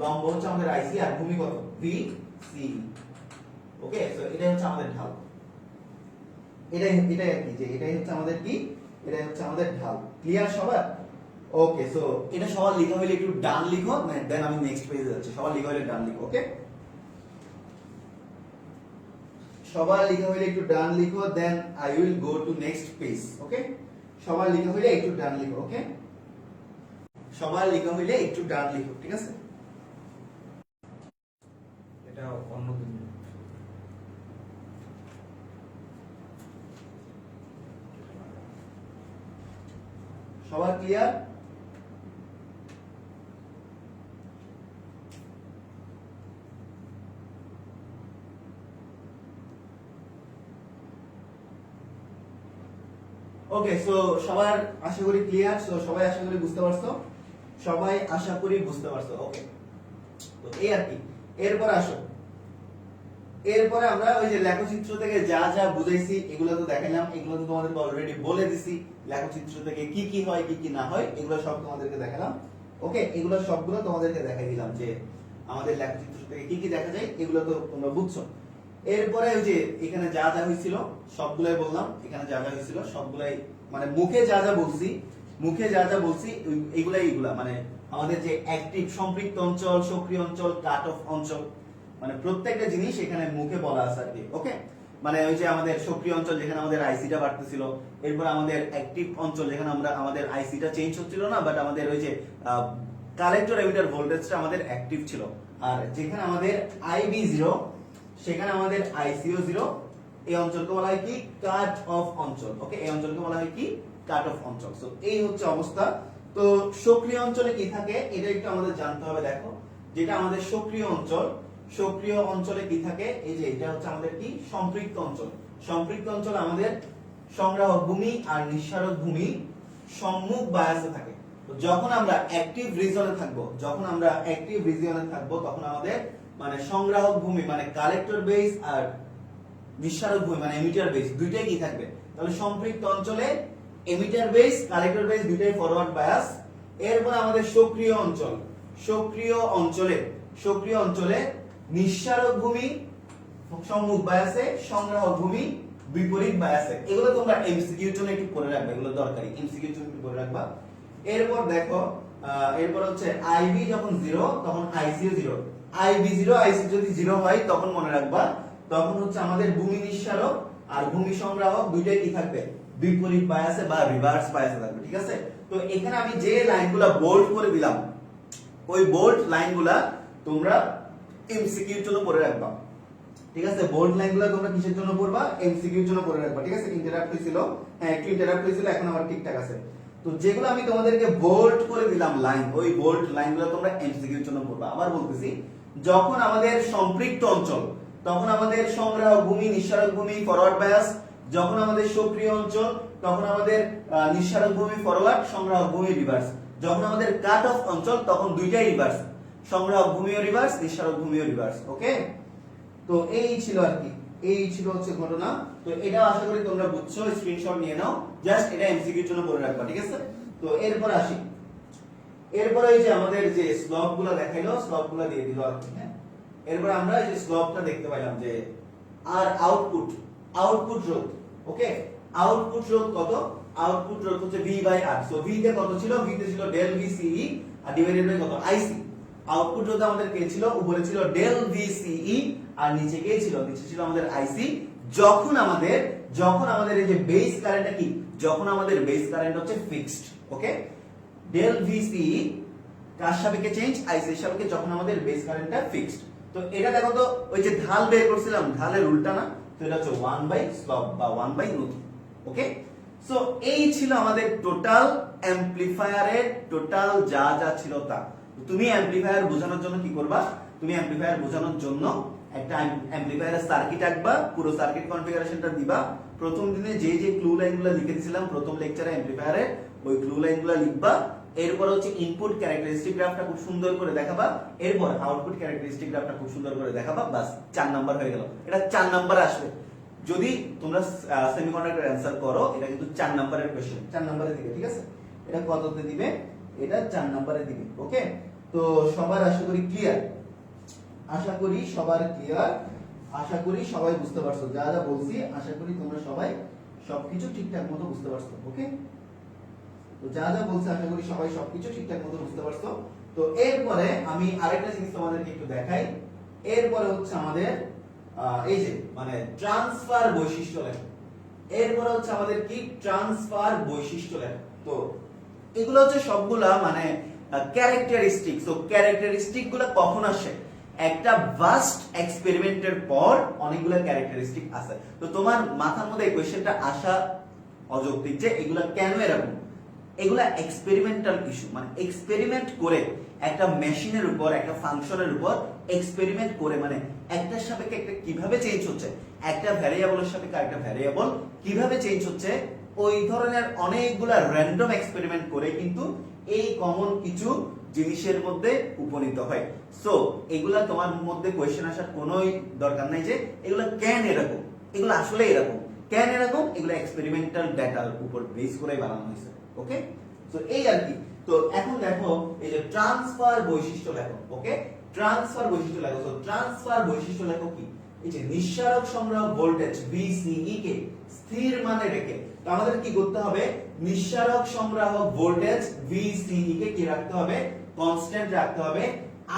লম্ব হচ্ছে আমাদের আইসি, আর ভূমি কত ভিসি। ওকে, সো এটাই হচ্ছে আমাদের ঢাল, এটাই এটাই আর কি, যে এটাই হচ্ছে আমাদের কি, এটাই হচ্ছে আমাদের ঢাল। ক্লিয়ার সবার? ওকে, সো এটা সবার লেখা হইলে একটু ডান লিখো, দেন আমি নেক্সট পেজে যাচ্ছি। সবার লেখা হইলে ডান লিখো। ওকে, সবার লেখা হইলে একটু ডান লিখো, then I will go to next page. Okay, সবার লেখা হইলে একটু ডান লিখো। ওকে, সবার লেখা হইলে একটু ডান লিখো। ঠিক আছে, এটা অন্য দিন। সবার ক্লিয়ার? ওকে, সো সবার আশা করি ক্লিয়ার। সো সবাই আশা করি বুঝতে পারছো, সবাই আশা করি বুঝতে পারছো। ওকে, তো এই আর কি। এরপর আসো, এরপরে আমরা ওই যে লেখচিত্র থেকে যা যা বুঝাইছি এগুলো তো দেখাইলাম, এগুলো তো তোমাদেরকে অলরেডি বলে দিছি, লেখচিত্র থেকে কি কি হয় কি কি না হয় এগুলো সব তোমাদেরকে দেখালাম। ওকে, এগুলো সবগুলো তোমাদেরকে দেখাই দিলাম যে আমাদের লেখচিত্র থেকে কি কি দেখা যায়, এগুলো তো তোমরা বুঝছো। এরপরে ওই যে এখানে যা যা হয়েছিল সবগুলাই বললাম, এখানে যা যা হয়েছিল সবগুলাই, মানে মুখে যা যা বলছি, মুখে যা যা বলছি এগুলা মানে আমাদের যে অ্যাক্টিভ সম্পৃক্ত অঞ্চল, সক্রিয় অঞ্চল, কাট অফ অঞ্চল, মানে প্রত্যেকটা জিনিস এখানে মুখে বলা আছে আর কি। ওকে, মানে ওই যে আমাদের সক্রিয় অঞ্চল যেখানে আমাদের আইসিটা বাড়তেছিল, এরপর আমাদের অ্যাক্টিভ অঞ্চল যেখানে আমরা আমাদের আইসিটা চেঞ্জ হচ্ছিল না, বাট আমাদের ওই যে কালেক্টর এমিটার ভোল্টেজটা আমাদের অ্যাক্টিভ ছিল, আর যেখানে আমাদের IB0 সেখানে আমাদের ICO0। এই অঞ্চলকে বলা হয় কি কাট অফ অঞ্চল। ওকে, এই অঞ্চলকে বলা হয় কি কাট অফ অঞ্চল। সো এই হচ্ছে অবস্থা। তো সক্রিয় অঞ্চলে কি থাকে এটা একটু আমাদের জানতে হবে। দেখো, যেটা আমাদের সক্রিয় অঞ্চল, সক্রিয় অঞ্চলে কি থাকে, এই যে এটা হচ্ছে আমাদের কি সম্পৃক্ত অঞ্চল। সম্পৃক্ত অঞ্চল আমাদের সংগ্রাহক ভূমি আর নিঃসারক ভূমি সম্মুখ বায়াসে থাকে। তো যখন আমরা অ্যাক্টিভ রিজনে থাকবো, যখন আমরা অ্যাক্টিভ রিজিয়নে থাকবো, তখন আমাদের মানে সংগ্রাহক ভূমি মানে কালেক্টর বেস আর নিঃসারক ভূমি মানে এমিটার বেস দুইটাই কি থাকবে। তাহলে সম্পৃক্ত অঞ্চলে এমিটার বেস কালেক্টর বেস দুইটাই ফরওয়ার্ড বায়াস। এরপর আমাদের সক্রিয় অঞ্চল, সক্রিয় অঞ্চলে নিঃসারক ভূমি সম্মুখ বায়াসে, সংগ্রাহক ভূমি বিপরীত বায়াসে। এগুলো তোমরা এমসিকিউর জন্য একটু পড়ে রাখবে, এগুলো দরকারি, এমসিকিউর জন্য একটু পড়ে রাখবা। এরপর দেখো, এরপর হচ্ছে আইবি যখন 0 তখন আইসিও 0। IB0 IC যদি 0 হয় তখন মনে রাখবা তখন হচ্ছে আমাদের ভূমি নিঃসারক আর ভূমি সংগ্রাহক দুইটাই কি থাকবে বিপরীত বায়াসে বা রিভার্স বায়াসে থাকবে। ঠিক আছে, তো এখানে আমি যে লাইনগুলো বোল্ড করে দিলাম ওই বোল্ড লাইনগুলা তোমরা এমসিকিউর জন্য পড়ে রাখবা। ঠিক আছে, বোল্ড লাইনগুলো তোমরা কিসের জন্য পড়বা, এমসিকিউর জন্য পড়ে রাখবা। ঠিক আছে, ইন্টারাপ্ট হয়েছিল, হ্যাঁ একটু ইন্টারাপ্ট হয়েছিল, এখন আবার ঠিকঠাক আছে। তো যেগুলো আমি তোমাদেরকে বোল্ড করে দিলাম লাইন, ওই বোল্ড লাইনগুলো তোমরা এমসিকিউর জন্য পড়বা। আবার বলতেছি, যখন আমাদের সম্পৃক্ত অঞ্চল তখন আমাদের সংগ্রাহক ভূমি নিঃসারক ভূমি ফরওয়ার্ড বায়াস, যখন আমাদের সক্রিয় অঞ্চল তখন আমাদের নিঃসারক ভূমি ফরওয়ার্ড, সংগ্রাহক ভূমি রিভার্স, যখন আমাদের কাট অফ অঞ্চল তখন দুইটাই রিভার্স, সংগ্রাহক ভূমিও রিভার্স নিঃসারক ভূমিও রিভার্স। ওকে, তো এই ছিল আর কি, এই ছিল হচ্ছে ঘটনা। তো এটা আশা করি তোমরা বুঝছো, স্ক্রিনশট নিয়ে নাও, জাস্ট এটা এমসিকিউর জন্য পড়ে রাখবা। ঠিক আছে, তো এরপর আসি, এরপর এই যে আমাদের যে স্লপগুলো দেখাইলো স্লপগুলো দিয়ে দিল আর কি। হ্যাঁ, এরপর আমরা এই যে স্লপটা দেখতে পাইলাম যে আর আউটপুট রোধ। ওকে, আউটপুট রোধ কত, আউটপুট রোধ হচ্ছে V/R। সো V তে কত ছিল, V তে ছিল ডেল VCE আর ডিভাইডেড বাই কত IC। আউটপুট রোধ আমাদের কে ছিল, উপরে ছিল ডেল VCE আর নিচে কে ছিল, নিচে ছিল আমাদের IC। যখন আমাদের এই যে বেস কারেন্টটা কি, যখন আমাদের বেস কারেন্ট হচ্ছে ফিক্সড। ওকে, ডেল VCE কার সাপেক্ষে চেঞ্জ, IC এর সাপেক্ষে, যখন আমাদের বেস কারেন্টটা ফিক্সড। তো এটা দেখো তো, ওই যে ঢাল বের করছিলাম, ঢালের উল্টা না, তো এটা হচ্ছে 1 স্লপ বা 1 রুট। ওকে, সো এই ছিল আমাদের টোটাল অ্যামপ্লিফায়ারের টোটাল যা যা ছিল তা। তুমি অ্যামপ্লিফায়ার বোঝানোর জন্য কি করবা, তুমি অ্যামপ্লিফায়ার বোঝানোর জন্য একটা অ্যামপ্লিফায়ারের সার্কিট আঁকবা, পুরো সার্কিট কনফিগারেশনটা দিবা। প্রথম দিনে যে যে ক্লু লাইনগুলো লিখে দিয়েছিলাম প্রথম লেকচারে অ্যামপ্লিফায়ারে, ওই ক্লু লাইনগুলো লিখবা। এরপর হচ্ছে ইনপুট ক্যারেক্টারিস্টিক গ্রাফটা খুব সুন্দর করে দেখাবা, এরপর আউটপুট ক্যারেক্টারিস্টিক গ্রাফটা খুব সুন্দর করে দেখাবা, বাস 4 নাম্বার হয়ে গেল। এটা 4 নাম্বার আসবে যদি তোমরা সেমিকন্ডাক্টর অ্যানসার করো, এটা কিন্তু 4 নাম্বারের কোশ্চেন, 4 নাম্বারে দিবে। ঠিক আছে, এটা কততে দিবে, এটা 4 নাম্বারে দিবে। ওকে, তো সবার আশা করি ক্লিয়ার, আশা করি সবার ক্লিয়ার, আশা করি সবাই বুঝতে পারছো যা যা বলছি, আশা করি তোমরা সবাই সবকিছু ঠিকঠাক মতো বুঝতে পারছো। ওকে, তো যা যা বলছি আশা করি সবাই সবকিছু ঠিকঠাক মতো বুঝতে পারছো। তো এরপরে আমি আরেকটা জিনিস তোমাদেরকে একটু দেখাই। এরপরে হচ্ছে আমাদের এই যে মানে ট্রান্সফার বৈশিষ্ট্য লেখা। এরপরে হচ্ছে আমাদের কি ট্রান্সফার বৈশিষ্ট্য লেখা। তো এগুলো হচ্ছে সবগুলা মানে ক্যারেক্টারিস্টিক। সো ক্যারেক্টারিস্টিক গুলো কখন আসে, একটা ভাস্ট এক্সপেরিমেন্টের পর অনেকগুলো ক্যারেক্টারিস্টিক আছে। তো তোমার মাথার মধ্যে এই কোশ্চেনটা আসা অযৌক্তিক যে এগুলা কেন এরকম, এগুলা এক্সপেরিমেন্টাল ইস্যু, মানে এক্সপেরিমেন্ট করে একটা মেশিনের উপর একটা ফাংশনের উপর এক্সপেরিমেন্ট করে, মানে একটার সাপেক্ষে একটা কিভাবে চেঞ্জ হচ্ছে, একটা ভ্যারিয়েবলের সাপেক্ষে আরেকটা ভ্যারিয়েবল কিভাবে চেঞ্জ হচ্ছে, ওই ধরনের অনেকগুলা র‍্যান্ডম এক্সপেরিমেন্ট করে কিন্তু এই কমন কিছু জিনিসের মধ্যে উপনীত হয়। সো এগুলা তোমার মধ্যে কোয়েশ্চেন আসার কোনোই দরকার নাই যে এগুলা কেন এরকম, এগুলো আসলে এরকম কেন এরকম, এগুলো এক্সপেরিমেন্টাল ডাটার উপর বেস করে বানানো হয়েছে। ওকে, সো এই আর কি। তো এখন দেখো এই যে ট্রান্সফার বৈশিষ্ট্য লেখো। ওকে, ট্রান্সফার বৈশিষ্ট্য লেখো। সো ট্রান্সফার বৈশিষ্ট্য লেখো কি, এই যে নিঃসারক সংগ্রাহক ভোল্টেজ VCE কে স্থির মানে রেখে, তো আমাদের কি করতে হবে, নিঃসারক সংগ্রাহক ভোল্টেজ VCE কে কি রাখতে হবে, কনস্ট্যান্ট রাখতে হবে।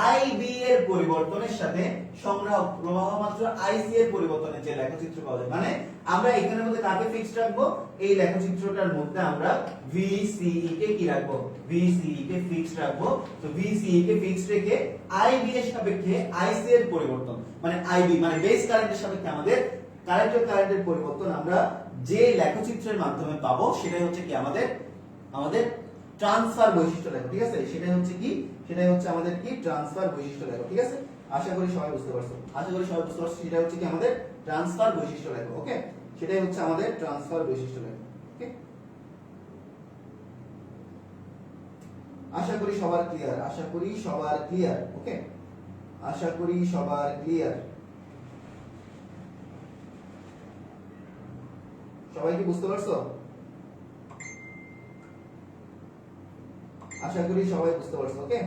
আইবি এর পরিবর্তনের সাথে সংগ্রাহক প্রবাহ মাত্রা আইসি এর পরিবর্তনের যে লেখচিত্র পাওয়া যায়, মানে আমরা এখানের মধ্যে কাকে ফিক্সড রাখবো, এই লেখচিত্রটার মধ্যে আমরা ভিসিই কে কি রাখবো, ভিসিই কে ফিক্সড রাখবো। তো ভিসিই কে ফিক্সড রেখে আইবি এর সাপেক্ষে আইসি এর পরিবর্তন, মানে আইবি মানে বেস কারেন্টের সাপেক্ষে আমাদের কারেন্টের পরিবর্তন আমরা যে লেখচিত্রের মাধ্যমে পাবো সেটাই হচ্ছে কি আমাদের ট্রান্সফার বৈশিষ্ট্য লেখো, ঠিক আছে? সেটাই হচ্ছে কি, সেটাই হচ্ছে আমাদের কি ট্রান্সফার বৈশিষ্ট্য লেখো, ঠিক আছে? আশা করি সবাই বুঝতে পারছো, সেটা হচ্ছে কি আমাদের ট্রান্সফার বৈশিষ্ট্য লেখো। ওকে, সেটাই হচ্ছে আমাদের ট্রান্সফার বৈশিষ্ট্য লেখো। ওকে, আশা করি সবার ক্লিয়ার, ওকে, আশা করি সবার ক্লিয়ার। সবাই কি বুঝতে পারছো? আশা করি সবাই বুঝতে পারছো। ওকে,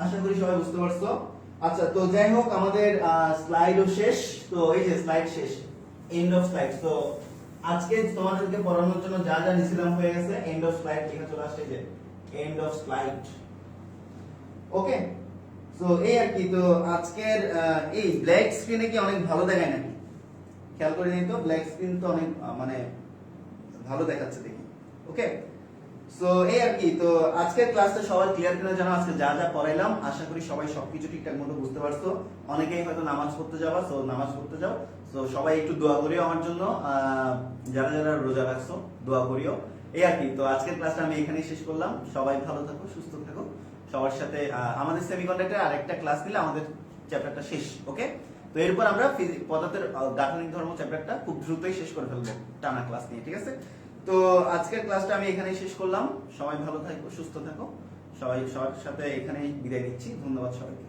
আশা করি সবাই বুঝতে পারছো। আচ্ছা, তো যাই হোক আমাদের স্লাইডও শেষ। তো এই যে স্লাইড শেষ, এন্ড অফ স্লাইড। তো আজকে তোমাদেরকে পড়ানোর জন্য যা যা নিছিলাম হয়ে গেছে, এন্ড অফ স্লাইড লেখা চলে আসছে, যে end of slide. Okay, so এই আর কি। তো আজকের এই ব্ল্যাক স্ক্রিনে কি অনেক ভালো দেখায় নাকি? খেয়াল করে নিই তো, ব্ল্যাক স্ক্রিন তো অনেক মানে ভালো দেখাচ্ছে দেখি। ওকে, সো এই আর কি। তো আজকের ক্লাসটা সবাই ক্লিয়ার কিনা জানো, আজকে যা যা পড়াইলাম আশা করি সবাই সবকিছু ঠিকঠাক মতো বুঝতে পারছো। অনেকেই হয়তো নামাজ পড়তে যাবা, সো নামাজ পড়তে যাও। সো সবাই একটু দোয়া করিও আমার জন্য, যারা যারা রোজা রাখছো দোয়া করিও। এই আর কি। তো আজকের ক্লাসটা আমি এখানেই শেষ করলাম। সবাই ভালো থাকো, সুস্থ থাকো। সবার সাথে আমাদের সেমিকন্ডাক্টর আরেকটা ক্লাস নিলে আমাদের চ্যাপ্টারটা শেষ। ওকে, তো এরপর আমরা পদার্থের গাঠনিক ধর্ম চ্যাপ্টারটা খুব দ্রুতই শেষ করে ফেলবো টানা ক্লাস নিয়ে, ঠিক আছে? তো আজকের ক্লাসটা আমি এখানেই শেষ করলাম। সবাই ভালো থাকো, সুস্থ থাকো। সবার সাথে এখানেই বিদায় নিচ্ছি। ধন্যবাদ সবাইকে।